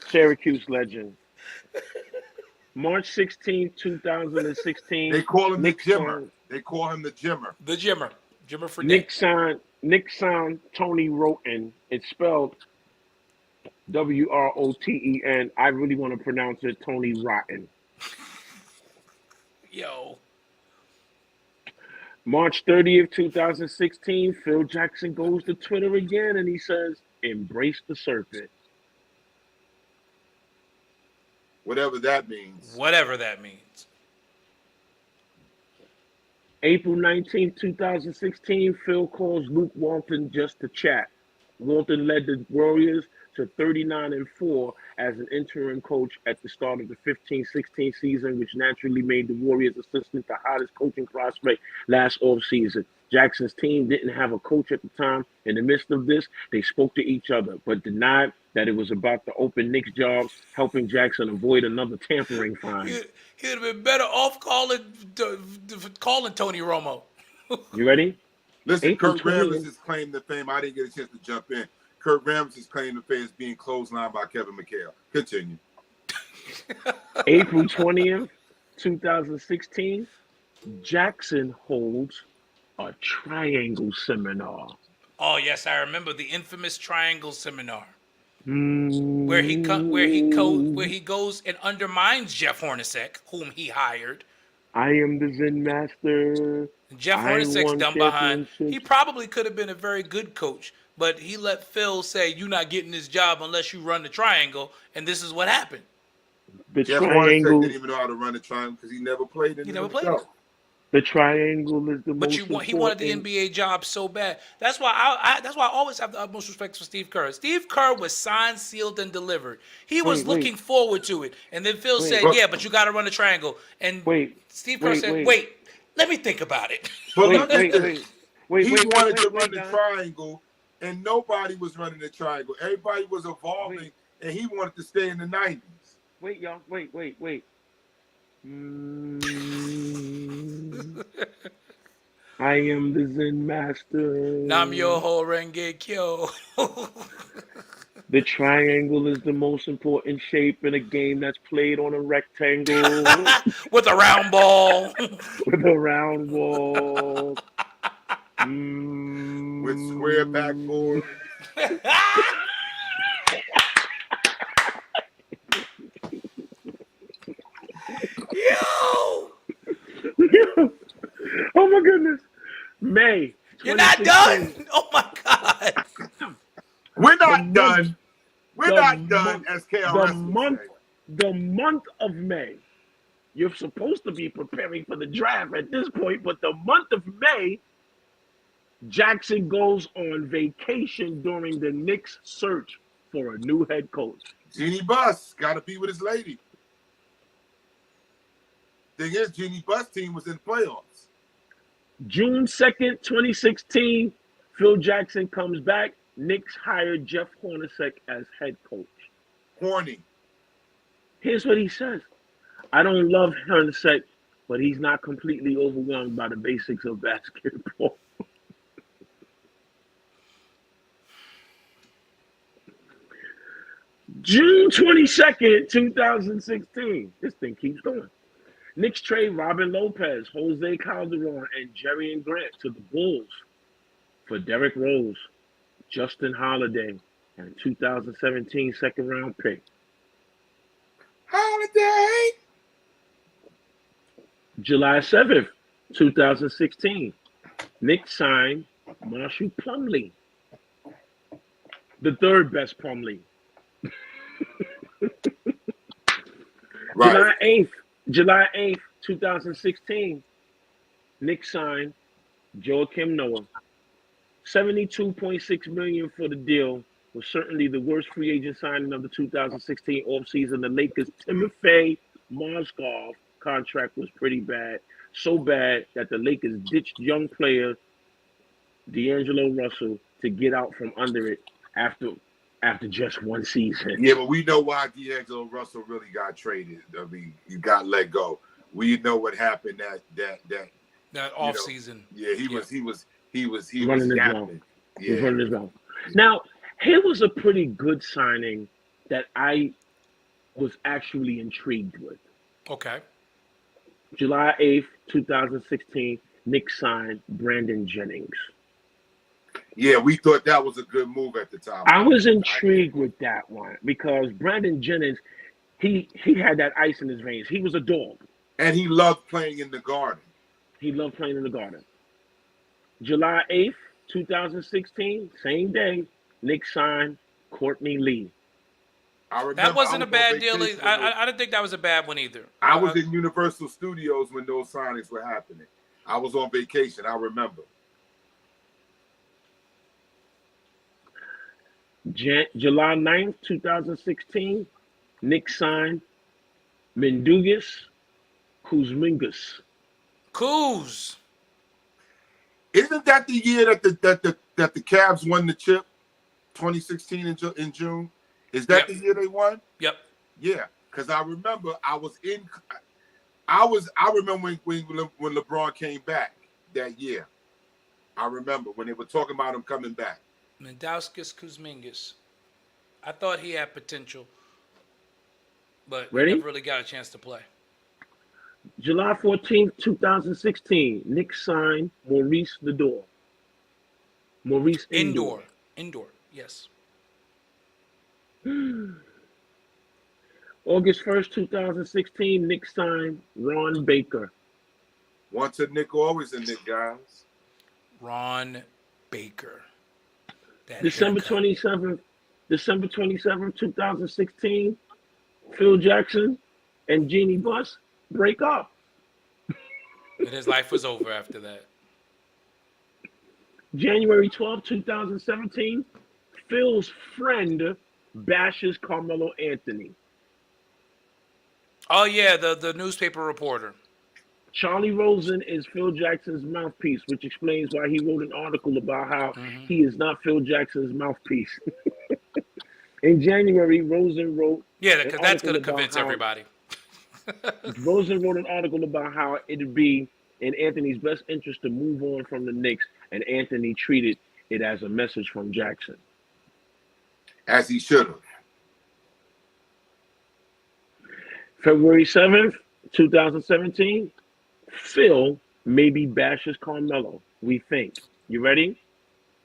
Syracuse legend. March 16, 2016. They call him Knicks the Jimmer. They call him the Jimmer. The Jimmer. Jimmer Fredette. Knicks signed Tony Roten. It's spelled Wroten. I really want to pronounce it Tony Rotten. Yo. March 30th, 2016, Phil Jackson goes to Twitter again and he says, "Embrace the serpent." Whatever that means. April 19th, 2016, Phil calls Luke Walton just to chat. Walton led the Warriors to 39-4 as an interim coach at the start of the 15-16 season, which naturally made the Warriors assistant the hottest coaching prospect last offseason. Jackson's team didn't have a coach at the time. In the midst of this, they spoke to each other, but denied that it was about the open Knicks job, helping Jackson avoid another tampering fine. He'd have been better off calling Tony Romo. You ready? Listen, April Kurt 20th. Rambis' claim to fame. I didn't get a chance to jump in. Kurt Rambis' claim to fame is being clotheslined by Kevin McHale. Continue. April 20th, 2016, Jackson holds a triangle seminar. Oh yes, I remember the infamous triangle seminar Mm. where he goes and undermines Jeff Hornacek, whom he hired. I am the Zen master. Jeff I Hornacek's won done behind. He championships. probably could have been a very good coach, but he let Phil say, "You're not getting this job unless you run the triangle," and this is what happened. The Jeff Hornacek triangle. didn't even know how to run a triangle because he never played in He the never played NFL. it. The triangle is the But most he wanted the important. NBA job so bad. That's why I always have the utmost respect for Steve Kerr. Steve Kerr was signed, sealed, and delivered. He was Wait. looking forward to it, and then Phil Wait. said, But- "Yeah, but you got to run the triangle." And Wait. Steve Kerr wait, said, wait. "Wait, let me think about it." But Wait, look at wait, this. wait. Wait, He wait, wanted wait, to wait, run the guys. triangle, and nobody was running the triangle. Everybody was evolving, Wait. and he wanted to stay in the 90s. Wait, y'all. Wait. I am the Zen master. Nam Yoho Renge Kyo. The triangle is the most important shape in a game that's played on a rectangle With a round ball. with a round wall. With square backboard. Yo! Oh my goodness. May. You're not 2016. done? Oh my God. We're not month- done. We're the not done, month- as The KRS would month, say. the month of May. You're supposed to be preparing for the draft at this point, but the month of May, Jackson goes on vacation during the Knicks' search for a new head coach. Jeannie Buss got to be with his lady. Thing is, Jeannie Buss' team was in the playoffs. June 2nd, 2016, Phil Jackson comes back. Knicks hired Jeff Hornacek as head coach. Horny. Here's what he says. I don't love Hornacek, but he's not completely overwhelmed by the basics of basketball. June 22nd, 2016. This thing keeps going. Knicks trade Robin Lopez, Jose Calderon, and Jerry and Grant to the Bulls for Derrick Rose, Justin Holiday, and a 2017 second-round pick. Holiday. July 7th, 2016. Knicks signed Marshall Plumlee, the third best Plumlee. Right. July 8th, 2016. Knicks signed Joakim Noah. $72.6 million for the deal. Was certainly the worst free agent signing of the 2016 offseason. The Lakers' Timofey Mozgov contract was pretty bad. So bad that the Lakers ditched young player D'Angelo Russell to get out from under it after just one season. Yeah, but we know why D'Angelo Russell really got traded. I mean, he got let go. We know what happened That off season. Yeah, he was Running his yapping. mouth. Yeah. Running his mouth. Now, here was a pretty good signing that I was actually intrigued with. Okay. July 8th, 2016, Knicks signed Brandon Jennings. Yeah, we thought that was a good move at the time. I was intrigued with that one because Brandon Jennings, he had that ice in his veins. He was a dog. And he loved playing in the Garden. He loved playing in the Garden. July 8th, 2016, same day, Knicks signed Courtney Lee. I remember That wasn't I a was bad on deal. vacation I didn't think that was a bad one either. I was in Universal Studios when those signings were happening. I was on vacation. I remember. July 9th, 2016, Knicks signed Mindaugas Kuzmingas. Kuz. Isn't that the year that the Cavs won the chip? 2016 in June. Is that Yep. the year they won? Yep. Yeah, because I remember I remember when LeBron came back that year. I remember when they were talking about him coming back. Mindaugas Kuzmingas. I thought he had potential, but he Ready? never really got a chance to play. July 14th, 2016, Knicks signed Maurice Nador. Maurice Indoor. Indoor. Yes. August 1st, 2016, Knicks signed Ron Baker. Once a Nick, always a Nick, guys. Ron Baker. That December haircut. 27th, 2016, Phil Jackson and Jeannie Buss break up. And his life was over after that. January 12th, 2017, Phil's friend bashes Carmelo Anthony. Oh yeah, the newspaper reporter. Charlie Rosen is Phil Jackson's mouthpiece, which explains why he wrote an article about how he is not Phil Jackson's mouthpiece. In January, Rosen wrote Yeah, an because that's article going to about convince how- everybody. Rosen wrote an article about how it'd be in Anthony's best interest to move on from the Knicks, and Anthony treated it as a message from Jackson. As he should have. February 7th, 2017, Phil maybe bashes Carmelo, we think. You ready?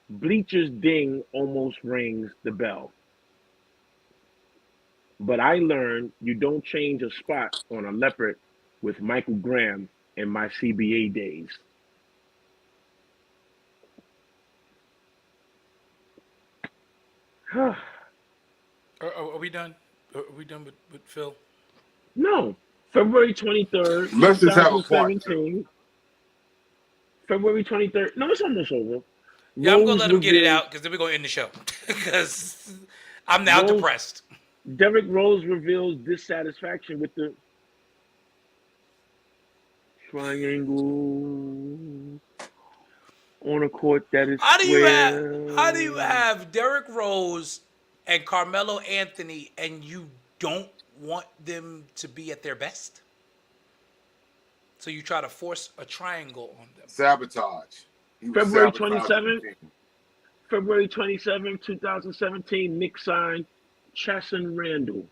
Bleacher's ding almost rings the bell. But I learned you don't change a spot on a leopard with Michael Graham in my CBA days. Are we done? Are we done with Phil? No. February 23rd, Let's just have a part 2017. February 23rd. No, it's almost over. Yeah, I'm gonna Rose let him get it reveals- out because then we're gonna end the show. Because I'm now Rose- depressed. Derrick Rose reveals dissatisfaction with the triangle on a court that is How do you square. have Derrick Rose and Carmelo Anthony and you don't want them to be at their best? So you try to force a triangle on them. Sabotage. He was February sabotaging 27th. the team. February 27th, 2017, Knicks signed Chasson Randall.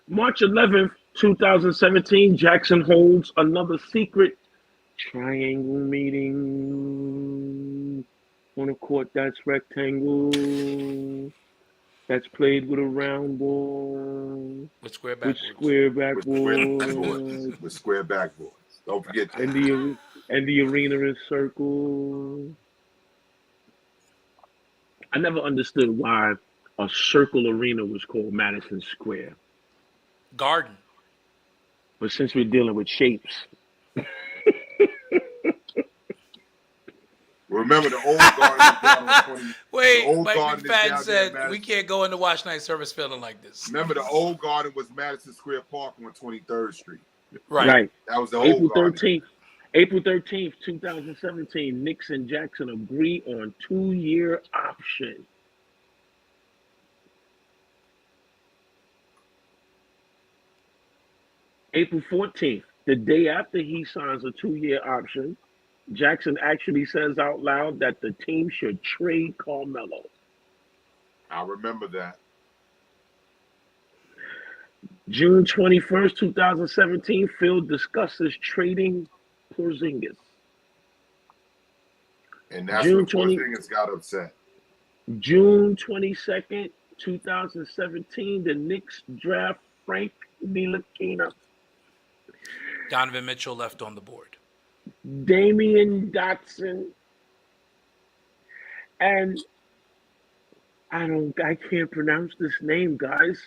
March 11th, 2017, Jackson holds another secret triangle meeting on a court that's rectangle, that's played with a round ball, With square with backwards. square With backboards, with square backboards. Don't forget that. and the arena is circle. I never understood why a circle arena was called Madison Square. Garden. But since we're dealing with shapes, Remember the old garden is down on 20. Wait, The old Mike garden is McFadden down said there, we can't go into Watch Night Service feeling like this. Remember the old garden was Madison Square Park on 23rd Street. Right. That was the April old garden. 13th. April 13th, 2017, Knicks and Jackson agree on 2-year option. April 14th, the day after he signs a 2-year option, Jackson actually says out loud that the team should trade Carmelo. I remember that. June 21st, 2017, Phil discusses trading Porzingis. And that's June when 20 Porzingis got upset. June 22nd, 2017, the Knicks draft Frank Ntilikina, Donovan Mitchell left on the board. Damian Dotson, and I can't pronounce this name, guys.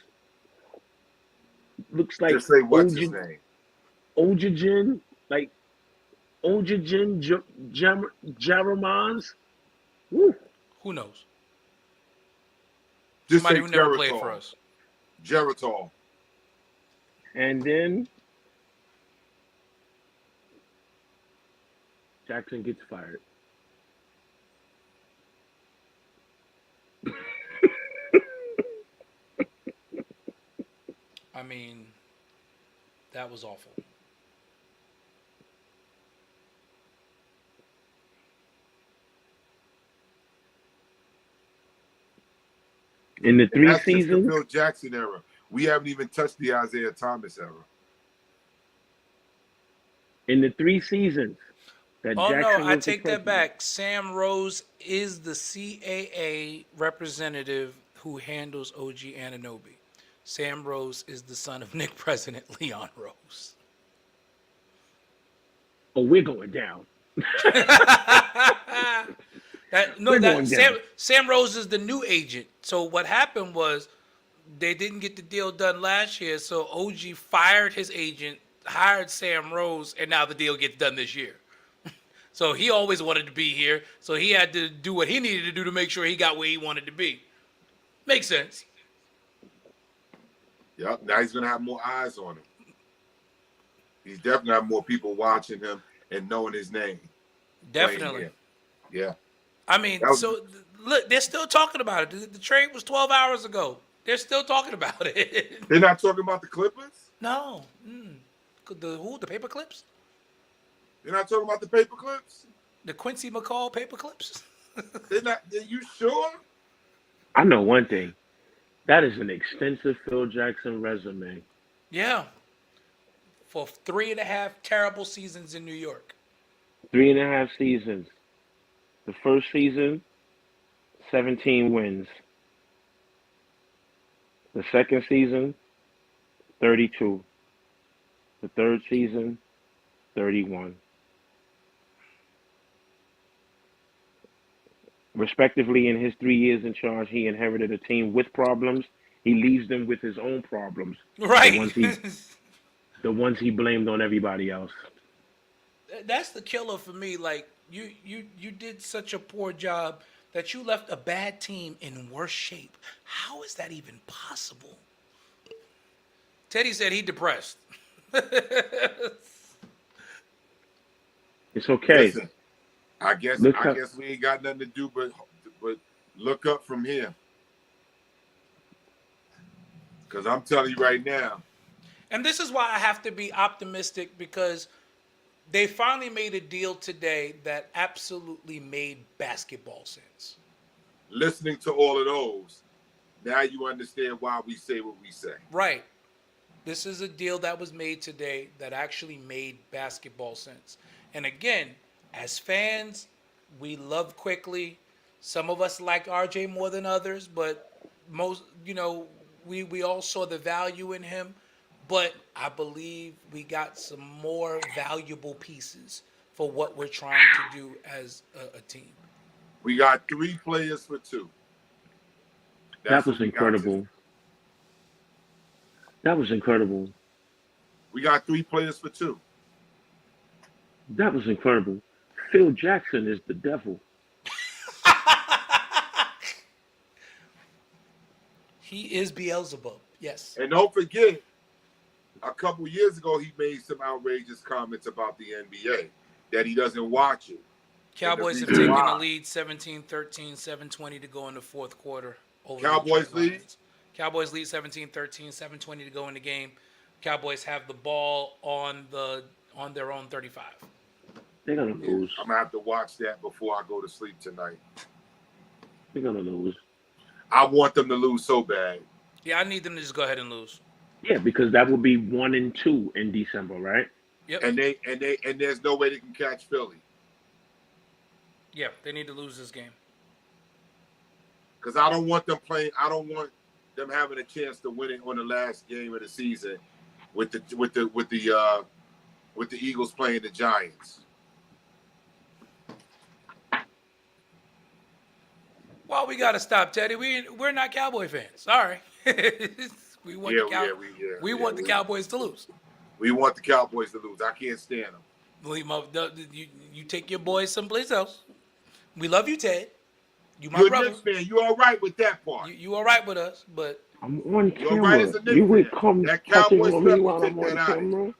Looks like Just say what's his name. Ojajin, Jeremans. Woo. Who knows? Just Somebody say who never played for Geritol. us. Geritol. And then Jackson gets fired. I mean, that was awful. In the And three that's just the seasons, Phil Jackson era. We haven't even touched the Isaiah Thomas era. that Oh Jackson no, I was the take that president. back. Sam Rose is the CAA representative who handles OG Anunoby. Sam Rose is the son of Nick President Leon Rose. Oh, we're going down. No, We're that going down. Sam Rose is the new agent. So what happened was they didn't get the deal done last year. So OG fired his agent, hired Sam Rose, and now the deal gets done this year. So he always wanted to be here. So he had to do what he needed to do to make sure he got where he wanted to be. Makes sense. Yep. Now he's gonna have more eyes on him. He's definitely gonna have more people watching him and knowing his name. Definitely. Yeah. I mean, That was- so look, they're still talking about it. The trade was 12 hours ago. They're still talking about it. They're not talking about the Clippers? No. The paper clips? They're not talking about the paper clips? The Quincy McCall paper clips? They're not. Are you sure? I know one thing. That is an extensive Phil Jackson resume. Yeah. For 3.5 terrible seasons in New York. 3.5 seasons. The first season, 17 wins. The second season, 32. The third season, 31. Respectively, in his 3 years in charge, he inherited a team with problems. He leaves them with his own problems. Right. The ones he blamed on everybody else. That's the killer for me. Like, you did such a poor job that you left a bad team in worse shape. How is that even possible? Teddy said he depressed. It's okay. Listen, I guess we ain't got nothing to do but look up from here. Because I'm telling you right now. And this is why I have to be optimistic, because they finally made a deal today that absolutely made basketball sense. Listening to all of those, now you understand why we say what we say. Right. This is a deal that was made today that actually made basketball sense. And again, as fans, we love Quickly. Some of us like RJ more than others, but most, we all saw the value in him. But I believe we got some more valuable pieces for what we're trying to do as a team. We got 3 players for 2. That was incredible. That was incredible. We got 3 players for 2. That was incredible. Phil Jackson is the devil. He is Beelzebub. Yes. And don't forget, a couple years ago, he made some outrageous comments about the NBA, that he doesn't watch it. Cowboys have reason taken why- the lead 17-13, 7:20 to go in the fourth quarter. Over Cowboys the Detroit lead? Lions. Cowboys lead 17-13, 7:20 to go in the game. Cowboys have the ball on their own 35. They're gonna lose. I'm going to have to watch that before I go to sleep tonight. They're gonna lose. I want them to lose so bad. Yeah, I need them to just go ahead and lose. Yeah, because that would be 1-2 in December, right? Yep. And there's no way they can catch Philly. Yeah, they need to lose this game. Because I don't want them playing. I don't want them having a chance to win it on the last game of the season with the Eagles playing the Giants. Well, we got to stop, Teddy. We're not Cowboy fans. Sorry. We want we want the Cowboys to lose. We want the Cowboys to lose. I can't stand them. You take your boys someplace else. We love you, Ted. You my You're a brother. Knicks fan. You all right with that part? You all right with us, but I'm on You're all right camera. as a Knicks You would fan. come That touching Cowboy on me stuff, you while take I'm on that out of you. camera.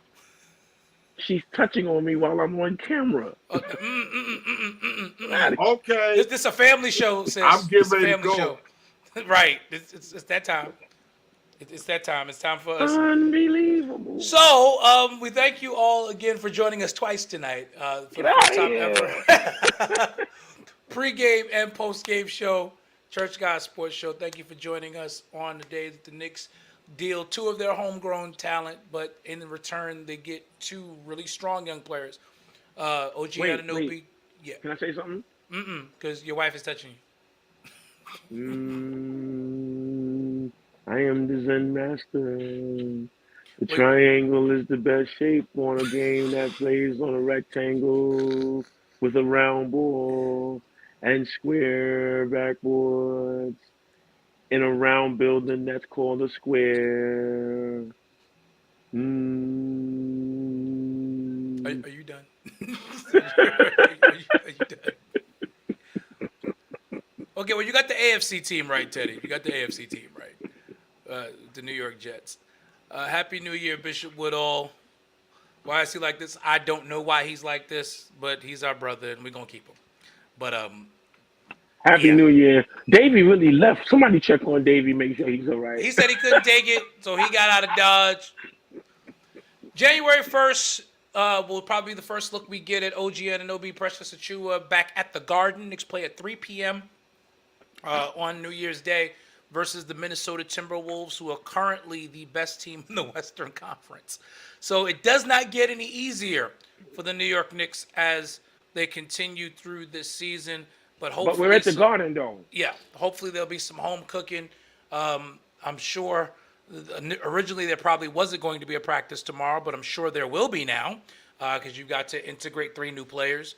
She's touching on me while I'm on camera. Okay. this a family show, sis. I'm getting It's a ready to family go. show. Right. It's that time. It's that time. It's time for us. Unbelievable. So, we thank you all again for joining us twice tonight. For Get the out first of time here. ever. Pre-game and post-game show, Church Guys Sports Show. Thank you for joining us on the day that the Knicks deal 2 of their homegrown talent, but in return they get 2 really strong young players. OG Wait. Anunoby. Yeah. Can I say something? Because your wife is touching you. I am the Zen Master. The triangle is the best shape on a game that plays on a rectangle with a round ball and square backboards in a round building that's called a square. Are you done? Are you done? Okay, well, you got the AFC team right, Teddy. You got the AFC team right. The New York Jets. Happy New Year, Bishop Woodall. Why is he like this? I don't know why he's like this, but he's our brother, and we're going to keep him. But, Happy Yeah. New Year. Davey really left. Somebody check on Davey, make sure he's all right. he said he couldn't take it, so he got out of Dodge. January 1st will probably be the first look we get at OG Anunoby, Precious Achiuwa back at the Garden. Knicks play at 3 p.m. On New Year's Day versus the Minnesota Timberwolves, who are currently the best team in the Western Conference. So it does not get any easier for the New York Knicks as they continue through this season. But hopefully, But we're at the Garden, though. yeah, hopefully there'll be some home cooking. I'm sure originally there probably wasn't going to be a practice tomorrow, but I'm sure there will be now because you've got to integrate 3 new players.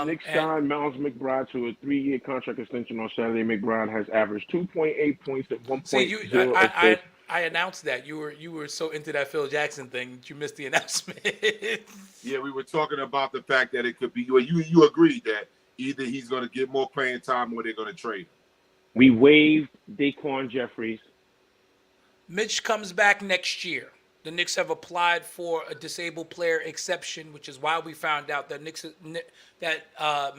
Nick signed Miles McBride to a 3-year contract extension on Saturday. McBride has averaged 2.8 points and 1.0 See, assists. I announced that you were so into that Phil Jackson thing that you missed the announcement. Yeah, we were talking about the fact that it could be. Well, you agreed that either he's going to get more playing time or they're going to trade him. We waived Daquan Jeffries. Mitch comes back next year. The Knicks have applied for a disabled player exception, which is why we found out that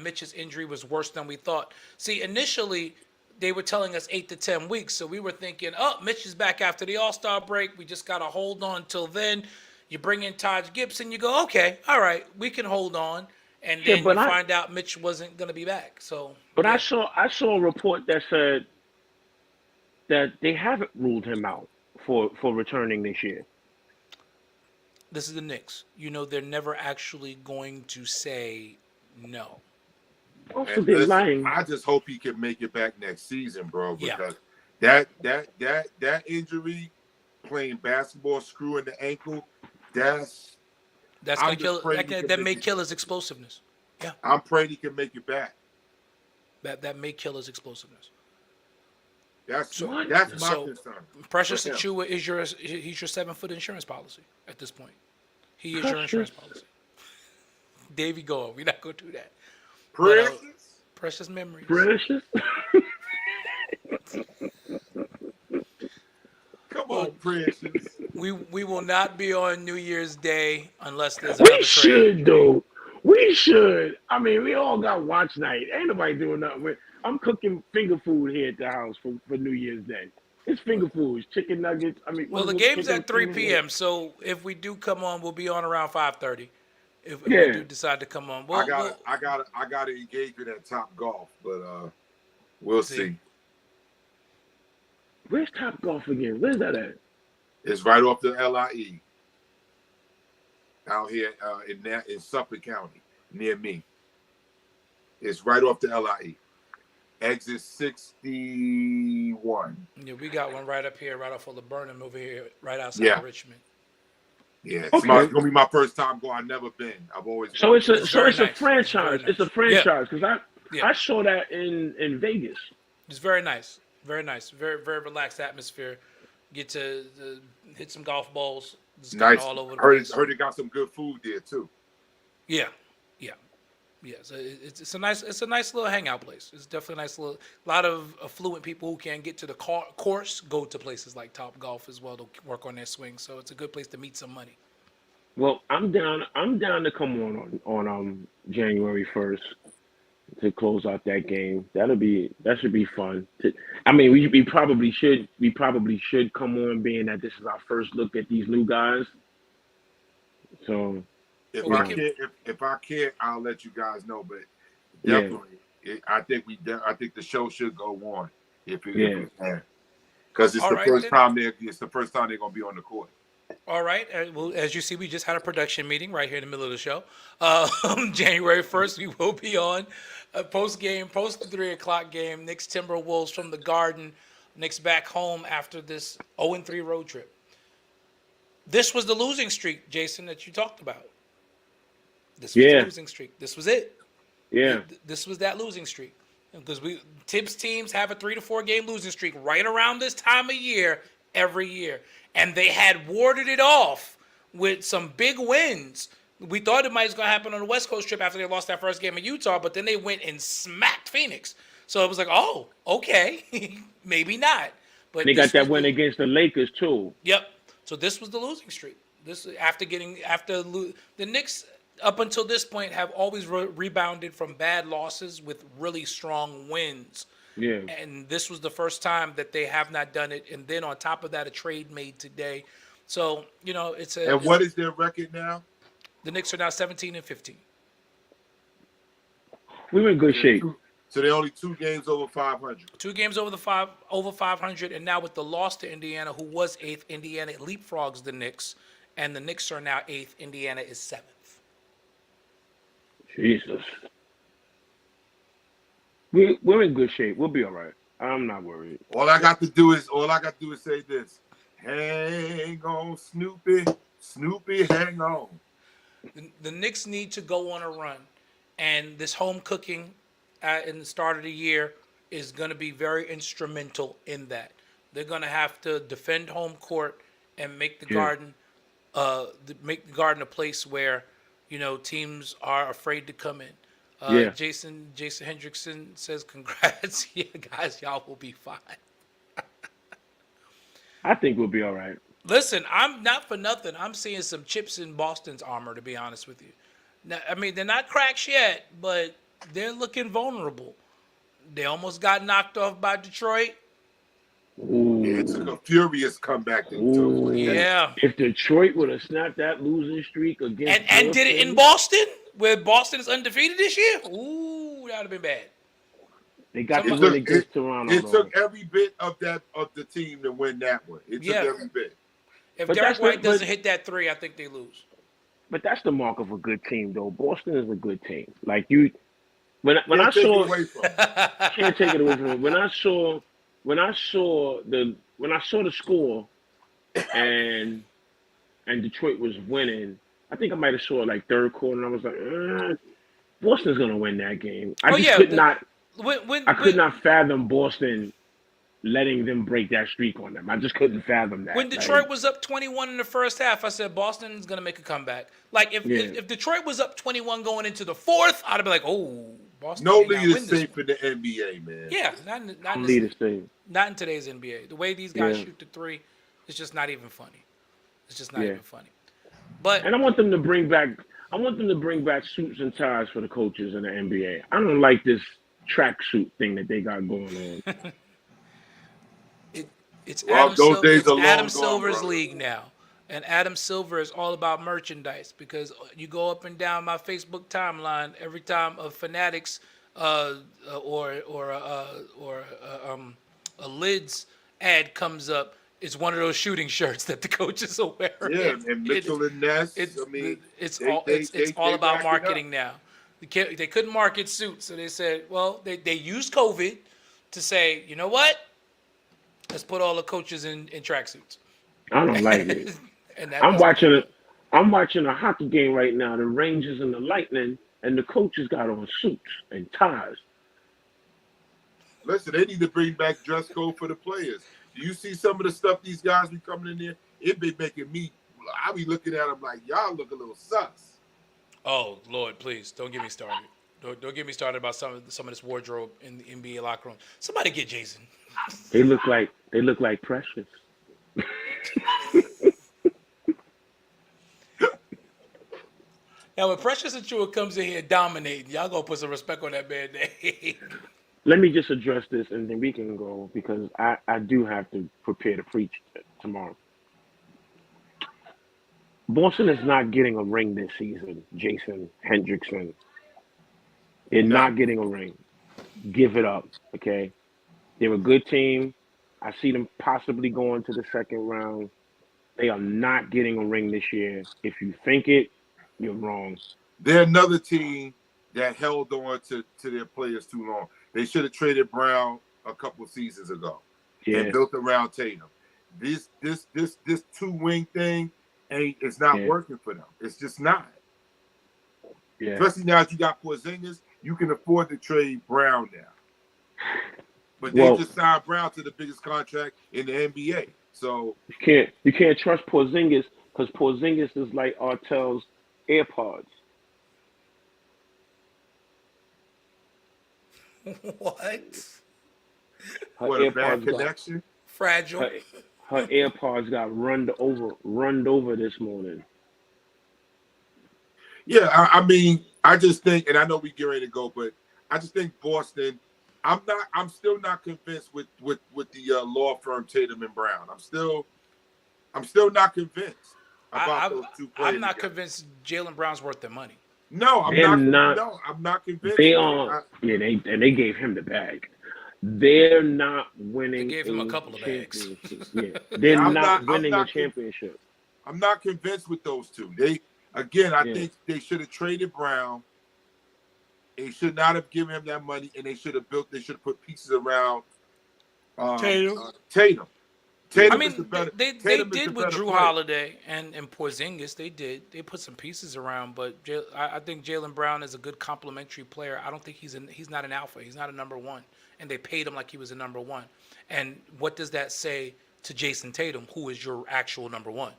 Mitch's injury was worse than we thought. See, initially they were telling us 8 to 10 weeks, so we were thinking, oh, Mitch is back after the All-Star break. We just got to hold on till then. You bring in Taj Gibson, you go, okay, all right, we can hold on, and then you find out Mitch wasn't going to be back. So, But yeah. I saw a report that said that they haven't ruled him out for returning this year. This is the Knicks. You know they're never actually going to say no. Also, And they're listen, lying. I just hope he can make it back next season, bro. Yeah. Because that injury, playing basketball, screwing the ankle, That's I'm gonna just kill. praying he That can may make it. kill his explosiveness. I'm praying he can make it back. That may kill his explosiveness. That's What? my So- concern. Precious For him. Achiuwa is he's your 7-foot insurance policy at this point. He is your insurance policy. Davey, go. We're not gonna do that. Precious. Precious memories. Precious. Come on, Precious. We will not be on New Year's Day unless there's another We trade. should, though. We should. I mean, we all got watch night. Ain't nobody doing nothing. I'm cooking finger food here at the house for New Year's Day. It's finger foods, chicken nuggets. I mean, Well, the game's at 3 p.m. So if we do come on, we'll be on around 5:30. If we Yeah. do decide to come on, I got to engage with that Top Golf, but we'll see. Where's Top Golf again? Where's that at? It's right off the LIE out here in Suffolk County near me. It's right off the LIE. Exit 61. Yeah, we got one right up here, right off of Burnham over here, right outside Yeah. of Richmond. Yeah, it's Okay. gonna be my first time going. I've never been. I've always. So it's a It's very nice. franchise. Very It's a nice. franchise because Yeah. I saw that in Vegas. It's very nice, very nice, very very relaxed atmosphere. Get to hit some golf balls. Just kinda nice. all over the Heard place. it got some good food there too. Yeah. Yeah, so it's a nice little hangout place. It's definitely a nice little. A lot of affluent people who can't get to the course go to places like Top Golf as well to work on their swing. So it's a good place to meet some money. Well, I'm down. I'm down to come on January 1st to close out that game. That should be fun. I mean, we probably should come on, being that this is our first look at these new guys. So If Well, we I can. can't, if I can't, I'll let you guys know. But yeah, definitely, I think the show should go on if yeah. we can, because All right, then. it's the first time they're gonna be on the court. All right. Well, as you see, we just had a production meeting right here in the middle of the show. January 1st, we will be on a post 3 o'clock game. Knicks Timberwolves from the Garden. Knicks back home after this 0-3 road trip. This was the losing streak, Jason, that you talked about. This was the Yeah. losing streak. This was it. Yeah. This was that losing streak. Because Tibbs teams have a 3 to 4 game losing streak right around this time of year every year. And they had warded it off with some big wins. We thought it might was going to happen on the West Coast trip after they lost that first game in Utah, but then they went and smacked Phoenix. So it was like, oh, okay, maybe not. But They got this that was win the- against the Lakers too. Yep. So this was the losing streak. This the Knicks up until this point have always rebounded from bad losses with really strong wins. Yeah. And this was the first time that they have not done it. And then on top of that, a trade made today. So, And what is their record now? the Knicks are now 17-15. We were in good shape. So they're only 2 games over 500. 2 games over 500, and now with the loss to Indiana, who was 8th, Indiana leapfrogs the Knicks, and the Knicks are now 8th. Indiana is 7th. Jesus. We're in good shape. We'll be all right. I'm not worried. All I got to do is say this: hang on, Snoopy, Snoopy, hang on. The Knicks need to go on a run, and this home cooking in the start of the year is going to be very instrumental in that. They're going to have to defend home court and make the Garden, a place where teams are afraid to come in. Jason Hendrickson says, "Congrats, yeah, guys, y'all will be fine." I think we'll be all right. Listen, I'm not for nothing. I'm seeing some chips in Boston's armor, to be honest with you. Now, I mean, they're not cracks yet, but they're looking vulnerable. They almost got knocked off by Detroit. Ooh. It took a furious comeback. Ooh. Yeah. If Detroit would have snapped that losing streak against And did it in Boston, where Boston is undefeated this year? Ooh, that would have been bad. They got the Somebody- win against Toronto. It though. took every bit of the team to win that one. It took Yeah. every bit. If But Derek that's White what- doesn't hit that 3, I think they lose. But that's the mark of a good team, though. Boston is a good team. Like you, when I Can't take it saw, away from. can't take it away from me. When I saw the score, and Detroit was winning, I think I might have saw it like third quarter, and I was like, Boston's gonna win that game. I could not fathom Boston letting them break that streak on them. I just couldn't fathom that. When Detroit was up 21 in the first half, I said Boston's going to make a comeback. Like, if Detroit was up 21 going into the fourth, I'd be like, oh, Boston No may not lead win is this safe in the NBA, man. Yeah, lead is safe. not in today's NBA. The way these guys Yeah. shoot the 3, it's just not even funny. It's just not Yeah. even funny. But And I want them to bring back suits and ties for the coaches in the NBA. I don't like this tracksuit thing that they got going on. it's Well, those days are long Adam gone, Silver's brother. league now. And Adam Silver is all about merchandise because you go up and down my Facebook timeline every time a Fanatics or a Lids ad comes up. It's one of those shooting shirts that the coaches are wearing. Yeah, and Mitchell and Ness. It's I mean, it's they- all they- it's they- all they about rack it up. marketing now. They couldn't market suits, so they said, well, they used COVID to say, you know what? Let's put all the coaches in tracksuits. I don't like it. And that I'm was- watching a hockey game right now. The Rangers and the Lightning, and the coaches got on suits and ties. Listen, they need to bring back dress code for the players. Do you see some of the stuff these guys be coming in there? It be making me. I be looking at them like y'all look a little sus. Oh Lord, please don't get me started. Don't get me started about some of this wardrobe in the NBA locker room. Somebody get Jason. They look like Precious. Now, when Precious Achua comes in here dominating, y'all gonna put some respect on that man's name. Let me just address this and then we can go because I do have to prepare to preach tomorrow. Boston is not getting a ring this season, Jason Hendrickson. They're No. not getting a ring. Give it up, okay? They're a good team. I see them possibly going to the second round. They are not getting a ring this year. If you think it, you're wrong. They're another team that held on to their players too long. They should have traded Brown a couple seasons ago Yeah, and built around Tatum. This two-wing thing it's not Yeah. working for them. It's just not. yeah. Especially now that you got Porzingis, you can afford to trade Brown now. But they Well- just signed Brown to the biggest contract in the NBA. So You can't trust Porzingis because Porzingis is like Artel's AirPods. What? Her what a bad AirPods got connection. Fragile. her AirPods got run over this morning. Yeah, I mean, I just think, and I know we get ready to go, but I just think Boston. I'm still not convinced with the law firm Tatum and Brown. I'm still not convinced about those two players. I'm not together. convinced Jaylen Brown's worth their money. No, I'm They're not. not- No, I'm not convinced. They man. are they gave him the bag. They're not winning. They gave him a couple of bags. championship. Yeah, they're I'm not not- I'm winning not a championship. I'm not convinced with those two. I Yeah. think they should have traded Brown. They should not have given him that money, and they should have put pieces around Tatum. Tatum. I Tatum is mean, the better. they Tatum is did the with better Drew player. Holiday and Porzingis. They put some pieces around, but I think Jaylen Brown is a good complementary player. I don't think he's not an alpha. He's not a number one, and they paid him like he was a number one. And what does that say to Jason Tatum, who is your actual number one?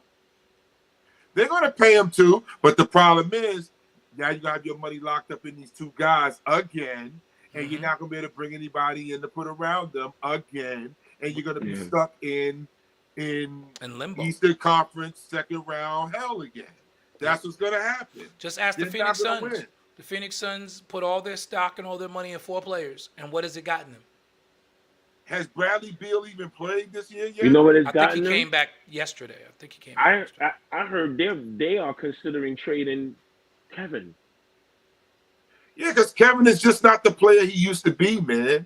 They're going to pay him too, but the problem is now you have your money locked up in these two guys again, and you're not going to be able to bring anybody in to put around them again, and you're going to be Yeah. stuck in In limbo. Eastern Conference second round hell again. That's what's going to happen. Just ask the They're Phoenix not gonna Suns. win. The Phoenix Suns put all their stock and all their money in 4 players, and what has it gotten them? Has Bradley Beal even played this year yet? You know what it's I think gotten he them? came back yesterday. I think he came back yesterday. I heard they are considering trading Kevin. Yeah, because Kevin is just not the player he used to be, man.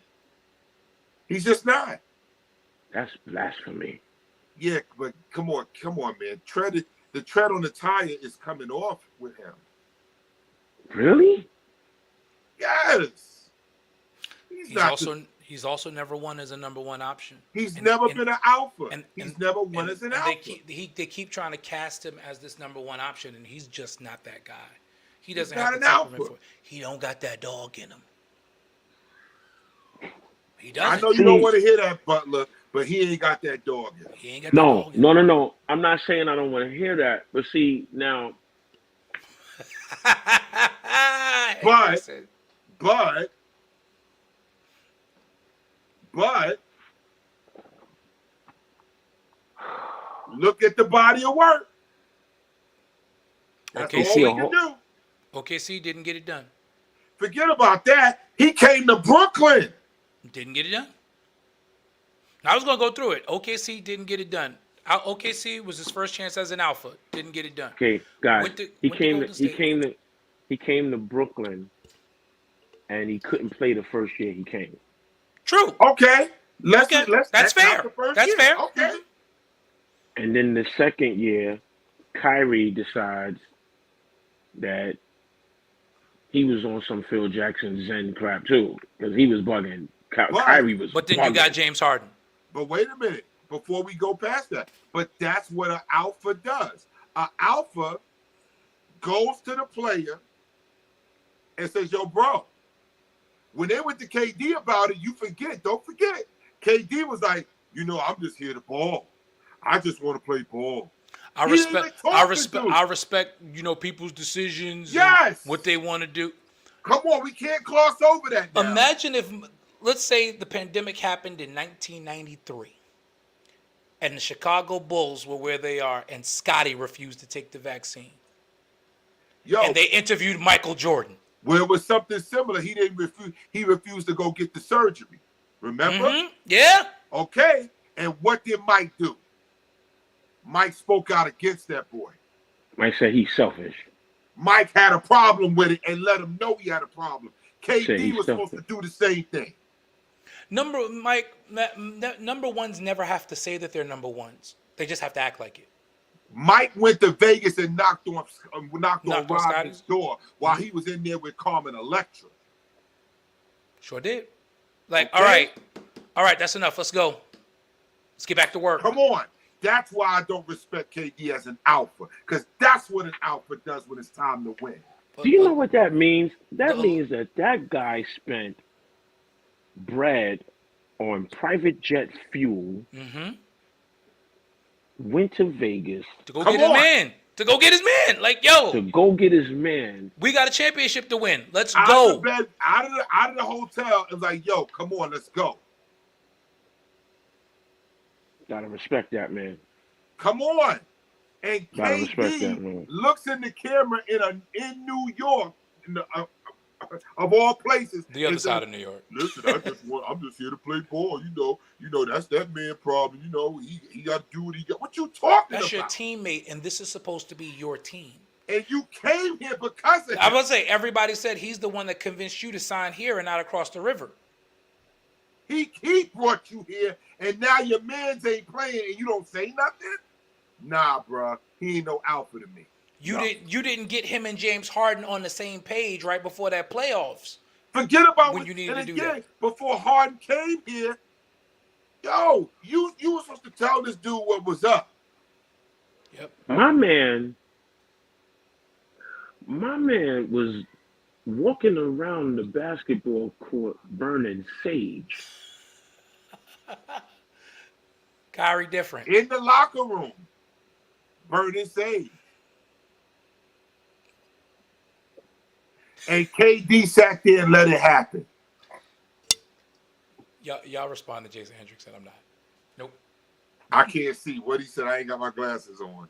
He's just not. That's blasphemy. Yeah, but come on, man. The tread on the tire is coming off with him. Really? Yes. He's also never won as a number one option. He's And- never and- been an alpha. and- He's and- never won and- as an and alpha. They keep trying to cast him as this number one option, and he's just not that guy. He doesn't not have an the temperament alpha. for it. He don't got that dog in him. He I doesn't. know you don't want to hear that, Butler, but he ain't got that dog in him. He ain't got that No, dog in him. no. I'm not saying I don't want to hear that, but see now, But- But look at the body of work. That's Okay, all see, we can do. OKC didn't get it done. Forget about that. He came to Brooklyn. Didn't get it done. I was gonna go through it. OKC didn't get it done. OKC was his first chance as an alpha. Didn't get it done. okay, guys, Went to he Golden State. came to Brooklyn, and he couldn't play the first year he came. True. Okay. Let's Okay, let's that's check out fair. the first That's year. fair. Okay. And then the second year, Kyrie decides that he was on some Phil Jackson Zen crap too, because he was bugging. Kyrie was But then bugging. you got James Harden. But wait a minute before we go past that. But that's what an alpha does. An alpha goes to the player and says, yo, bro, when they went to KD about it, don't forget. KD was like, I'm just here to ball. I just want to play ball. I He ain't even respect. I talking respect. to. I respect. People's decisions. Yes. And what they want to do. Come on, we can't gloss over that now. Imagine if, let's say, the pandemic happened in 1993, and the Chicago Bulls were where they are, and Scotty refused to take the vaccine, Yo, and they interviewed Michael Jordan. where it was something similar. He didn't refuse. He refused to go get the surgery. Remember? Mhm. Yeah. Okay. And what did Mike do? Mike spoke out against that boy. Mike said he's selfish. Mike had a problem with it and let him know he had a problem. Said KD he's was supposed to do the same thing. Number ones never have to say that they're number ones. They just have to act like it. Mike went to Vegas and knocked on Knocked on Rodman's Scotty's? door while he was in there with Carmen Electra. Sure did. Like, Okay. all right, that's enough. Let's go. Let's get back to work. Come on. That's why I don't respect KD as an alpha, because that's what an alpha does when it's time to win. But- Do you know but- what that means? That No. means that guy spent bread on private jet fuel, Mhm. went to Vegas To go Come get his on. man. To go get his man. Like, yo, to go get his man. we got a championship to win. Let's Out go. of the bed, out of the hotel, and like, yo, come on, let's go. Gotta respect that man. Come on. And Gotta respect that, KD man. looks in the camera in New York, of all places. The other and side says, of New York. Listen, I'm just here to play ball. You know that's that man problem. He got to do what he got. What you talking That's your about? teammate, and this is supposed to be your team. And you came here because of I him. was say everybody said he's the one that convinced you to sign here and not across the river. He brought you here, and now your mans ain't playing, and you don't say nothing. Nah, bruh, he ain't no alpha to me. You No. didn't get him and James Harden on the same page right before that playoffs. Forget about When what you needed and to do again, that. before Harden came here. Yo, you were supposed to tell this dude what was up. Yep. My man was walking around the basketball court burning sage. Kyrie different. In the locker room, burning sage. And KD sat there and let it happen. Y'all respond to Jason Hendricks and I'm not. Nope. I can't see what he said. I ain't got my glasses on.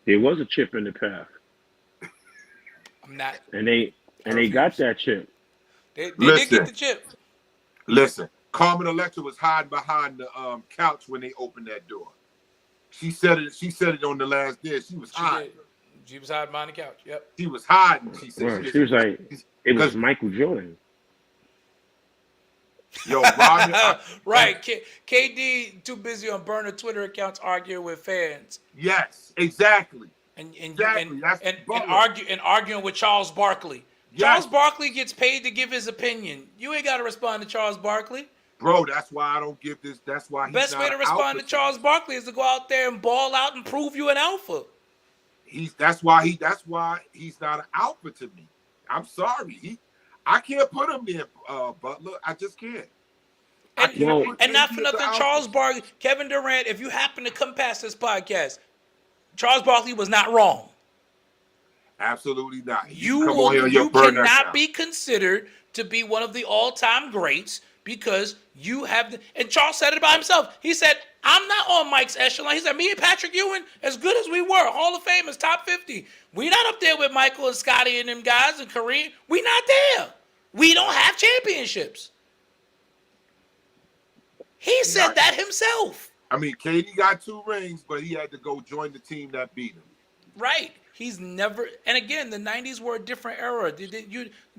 There was a chip in the path, I'm not. and they got that chip. They did Listen. get the chip. Listen, Carmen Electra was hiding behind the couch when they opened that door. She said it on the last day. She was She hiding. did. She was hiding behind the couch. Yep. She was hiding. She said Right. She was like, it was Michael Jordan. yo, Rodman, Right. KD too busy on burner Twitter accounts arguing with fans. yes, exactly. And Exactly, that's Butler. arguing with Charles Barkley. Yes. Charles Barkley gets paid to give his opinion. You ain't got to respond to Charles Barkley. Bro, that's why I don't give this. That's why he's Best not way to an respond alpha to Charles Barkley is to go out there and ball out and prove you an alpha. That's why he's not an alpha to me. I'm sorry. I can't put him there, Butler. I just can't. I And, can't put and not KD for as an nothing, alpha. Charles Barkley, Kevin Durant, if you happen to come past this podcast, Charles Barkley was not wrong. Absolutely not. You come on here on your you burner cannot account. be considered to be one of the all-time greats because you have and Charles said it by himself. He said, I'm not on Mike's echelon. He said, me and Patrick Ewing, as good as we were, Hall of Famers, top 50. We not up there with Michael and Scotty and them guys and Kareem. We not there. We don't have championships. He said that himself. I mean, KD got 2 rings, but he had to go join the team that beat him. Right. He's never, and again, the 90s were a different era.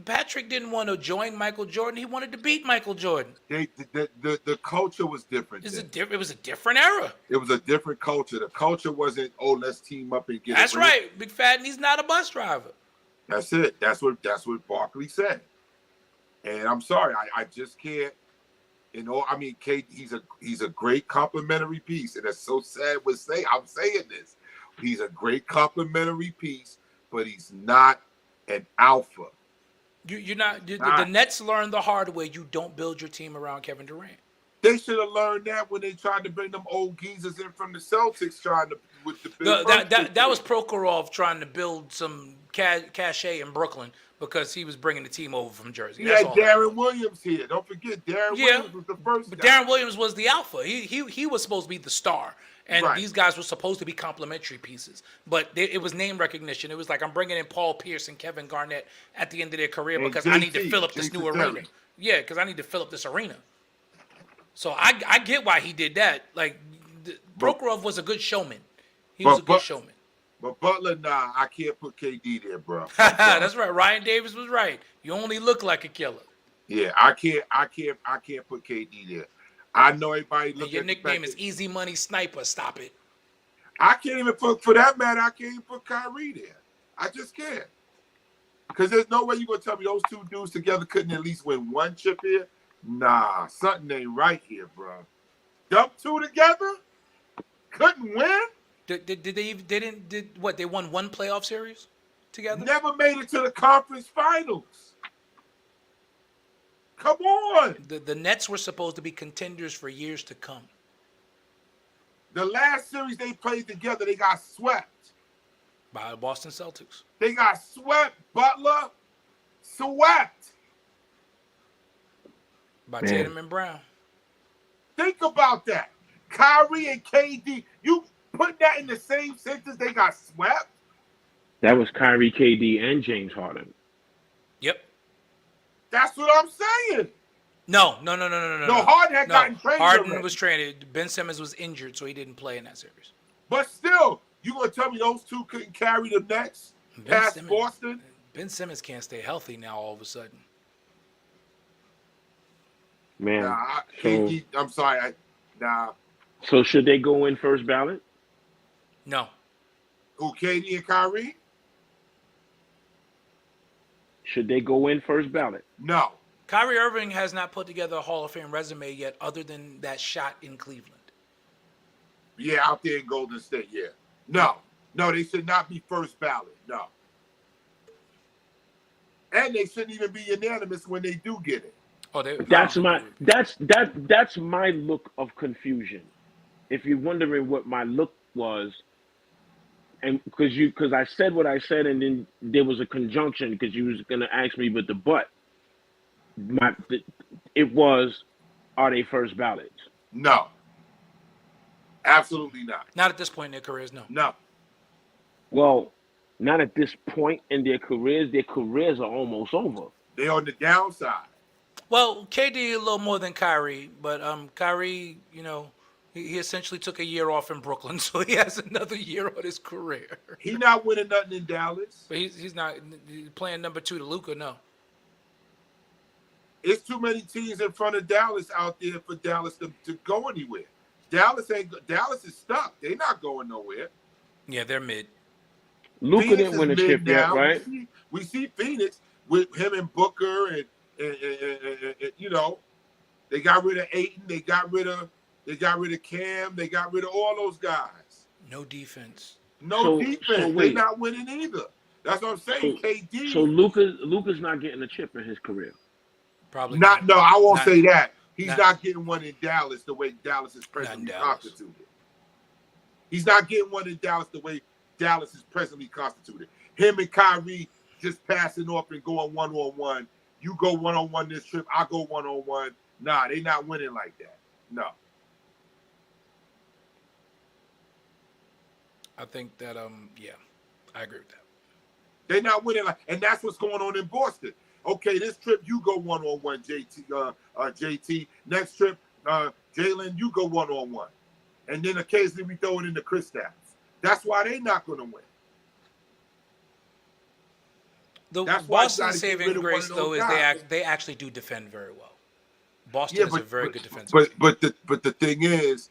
Patrick didn't want to join Michael Jordan. He wanted to beat Michael Jordan. The culture was different. It was a different era. It was a different culture. The culture wasn't, oh, let's team up and get That's a ring. right. Big Fat, and he's not a bus driver. That's it. That's what Barkley said. And I'm sorry, I just can't. I mean, Kate, he's a great complimentary piece, and it's so sad I'm saying this. He's a great complimentary piece, but he's not an alpha. You're not. The Nets learned the hard way. You don't build your team around Kevin Durant. They should have learned that when they tried to bring them old geezers in from the Celtics, trying to with the Bill That was Prokhorov trying to build some cachet in Brooklyn because he was bringing the team over from Jersey. You That's had all. that was. Darren Williams here. Don't forget, Darren Yeah, Williams was the first but guy. Darren Williams was the alpha. He was supposed to be the star, and Right. these guys were supposed to be complementary pieces. But it was name recognition. It was like I'm bringing in Paul Pierce and Kevin Garnett at the end of their career And because I need to JT, fill up this new Jason arena. Terry. Yeah, because I need to fill up this arena. So I get why he did that. Like Prokhorov was a good showman. He was a good showman. But Butler, nah, I can't put KD there, bro. That's right. Ryan Davis was right. You only look like a killer. Yeah, I can't put KD there. I know everybody And look your at the nickname fact is that- Easy Money Sniper. Stop it. I can't even put, for that matter, I can't even put Kyrie there. I just can't. Because there's no way you're going to tell me those two dudes together couldn't at least win one chip here? Nah, something ain't right here, bro. Dump two together? Couldn't win? They won one playoff series together? Never made it to the conference finals. Come on. The Nets were supposed to be contenders for years to come. The last series they played together, they got swept. By the Boston Celtics. They got swept, Butler. Swept. By Man. Tatum and Brown. Think about that. Kyrie and KD, you put that in the same sentence, they got swept? That was Kyrie, KD, and James Harden. Yep. That's what I'm saying. No. No, Harden had gotten traded Harden already. was traded. Ben Simmons was injured, so he didn't play in that series. But still, you gonna tell me those two couldn't carry the Nets past Boston? Ben Simmons can't stay healthy now all of a sudden. Man. Nah, so, KD, I'm sorry. Nah. so should they go in first ballot? No. Who, KD and Kyrie? Should they go in first ballot? No. Kyrie Irving has not put together a Hall of Fame resume yet other than that shot in Cleveland. Yeah, out there in Golden State, yeah. No, they should not be first ballot. No. And they shouldn't even be unanimous when they do get it. Oh, That's my look of confusion. If you're wondering what my look was, and because I said what I said, and then there was a conjunction because you was gonna ask me, but it was, are they first ballots? No. Absolutely not. Not at this point in their careers, no. No. Well, not at this point in their careers. Their careers are almost over. They on the downside. Well, KD a little more than Kyrie, but Kyrie, he essentially took a year off in Brooklyn, so he has another year on his career. He not winning nothing in Dallas. But he's not playing number 2 to Luka, no. It's too many teams in front of Dallas out there for Dallas to go anywhere. Dallas is stuck. They're not going nowhere. Yeah, they're mid. Luka Phoenix didn't win a is mid chip yet, now. right? We see Phoenix with him and Booker and they got rid of Ayton, they got rid of Cam, they got rid of all those guys. No defense. No So defense. They're wait. not winning either. That's what I'm saying. KD. So Luka's not getting a chip in his career. Probably Not. No, I won't Not- say that. He's not- not getting one in Dallas the way Dallas is presently Dallas. constituted. He's not getting one in Dallas the way Dallas is presently constituted. Him and Kyrie just passing off and going one-on-one. You go one-on-one this trip, I go one-on-one. Nah, they not winning like that. No. I think that yeah, I agree with that. They're not winning like, and that's what's going on in Boston. Okay, this trip you go one-on-one, JT. Next trip, Jalen, you go one-on-one. And then occasionally we throw it in the Kristaps. That's why they're not going to win. The That's why you Boston's gotta get saving rid of one grace of though those is guys. they actually do defend very well. Boston Yeah, is a very good defensive team. but the thing is,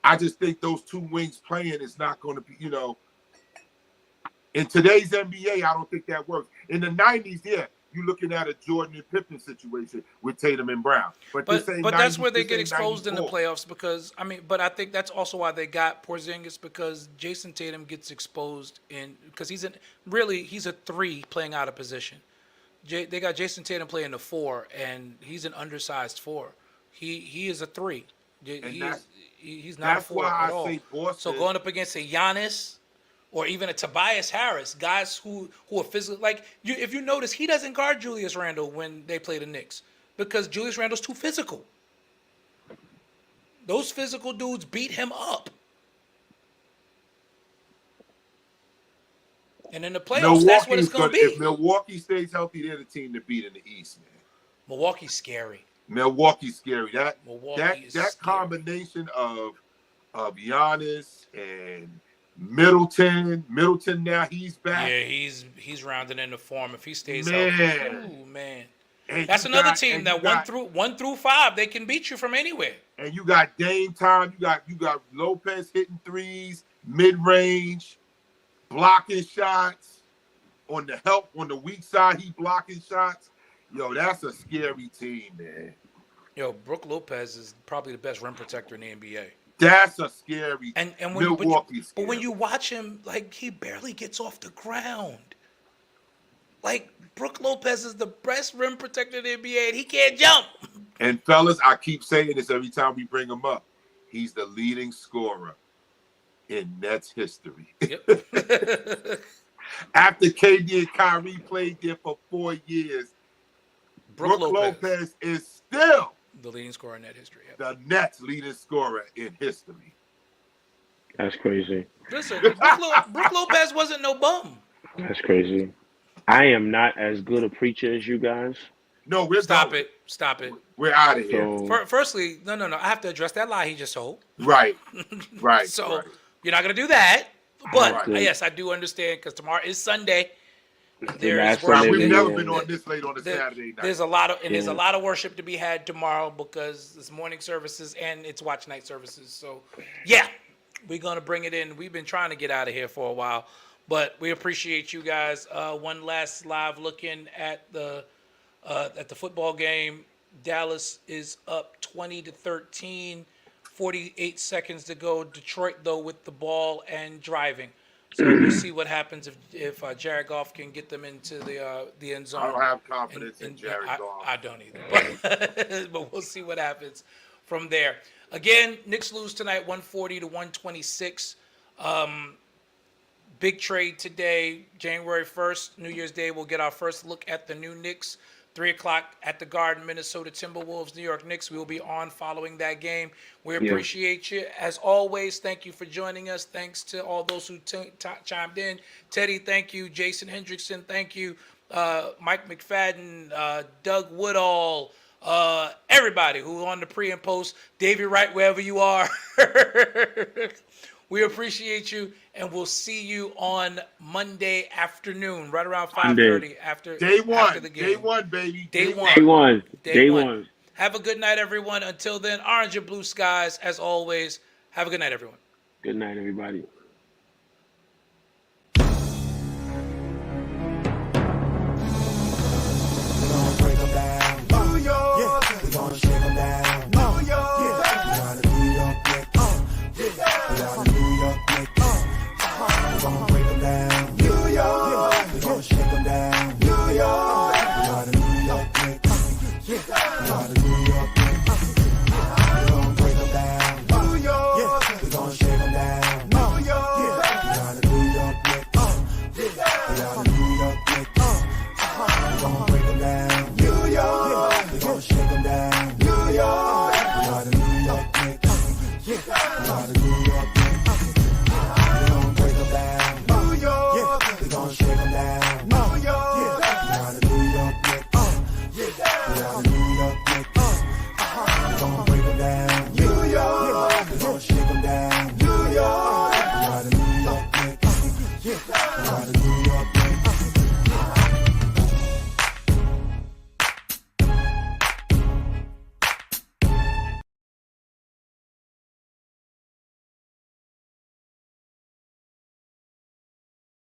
I just think those two wings playing is not going to be, in today's NBA, I don't think that works. In the 90s, yeah, you're looking at a Jordan and Pippen situation with Tatum and Brown. But But that's where they this get ain't exposed in the 94. playoffs because but I think that's also why they got Porzingis because Jason Tatum gets exposed because he's a 3 playing out of position. They got Jason Tatum playing the 4 and he's an undersized 4. He is a 3. He's not That's a four why at I all. say Boston. So going up against a Giannis or even a Tobias Harris, guys who are physical, like if you notice, he doesn't guard Julius Randle when they play the Knicks because Julius Randle's too physical. Those physical dudes beat him up. And in the playoffs, that's what it's going to be. If Milwaukee stays healthy, they're the team to beat in the East, man. Milwaukee's scary. Milwaukee's scary. That scary. combination of Giannis and Middleton. Middleton now he's back. Yeah, he's rounding into form. If he stays Man. healthy, ooh, man. And That's you another got- team and that you got- 1 through 5 they can beat you from anywhere. And you got Dame time. You got Lopez hitting threes, mid range, blocking shots. On the weak side, he blocking shots. Yo, that's a scary team, man. Yo, Brook Lopez is probably the best rim protector in the NBA. That's a scary. And when Milwaukee's but when scary. you watch him, like he barely gets off the ground. Like Brook Lopez is the best rim protector in the NBA, and he can't jump. And fellas, I keep saying this every time we bring him up. He's the leading scorer in Nets history. Yep. After KD and Kyrie played there for 4 years, Brook Brook Lopez, Lopez is still the leading scorer in that history. Yep. the Nets leading scorer in history. That's crazy. Listen, Brook Lopez wasn't no bum. That's crazy. I am not as good a preacher as you guys. No, we're Stop going. it. Stop it. We're out of here. So Firstly, no. I have to address that lie he just told. Right. Right. So right. you're not gonna do that. But Right. yes, I do understand because tomorrow is Sunday. the There is last worship. Right, we've Sunday never video- been on this late on a Saturday night. There's a lot of there's a Yeah. lot of worship to be had tomorrow because it's morning services and it's watch night services. So yeah, we're gonna bring it in. We've been trying to get out of here for a while, but we appreciate you guys. One last live looking at the football game. Dallas is up 20-13, 48 seconds to go. Detroit though with the ball and driving. So we'll see what happens if Jared Goff can get them into the end zone. I don't have confidence in Jared Goff. I don't either. But we'll see what happens from there. Again, Knicks lose tonight 140-126. Big trade today, January 1st, New Year's Day. We'll get our first look at the new Knicks. 3 o'clock at the Garden, Minnesota Timberwolves, New York Knicks. We'll be on following that game. We appreciate you. As always, thank you for joining us. Thanks to all those who chimed in. Teddy, thank you. Jason Hendrickson, thank you. Mike McFadden, Doug Woodall, everybody who on the pre and post. Davey Wright, wherever you are. We appreciate you, and we'll see you on Monday afternoon, right around 5:30 after Day after one. the game. Day one, baby. Day one. Day one. Day Day one. one. Have a good night, everyone. Until then, orange and blue skies, as always. Have a good night, everyone. Good night, everybody. We gonna break 'em down. New York. Yeah. We gonna shake 'em down. New York. Yeah. We are the New York Knicks. We are the New York Knicks. We gonna break 'em down. New York. We gonna shake 'em down. New York. We are the New York Knicks. We are the New York Knicks. We gonna break 'em down. New York. We gonna shake 'em down. New York. We are the New York Knicks. We are the New York Knicks. We gonna break 'em down. New York. We gonna shake 'em down. New York. We are the New York Knicks. We are the New York Knicks. We gonna break 'em down. New York. We gonna shake 'em down. New York. We are the New York Knicks. We are the New York Knicks. We gonna break 'em down. New York. We gonna shake 'em down. New York. We are the New York Knicks. We are the New York Knicks.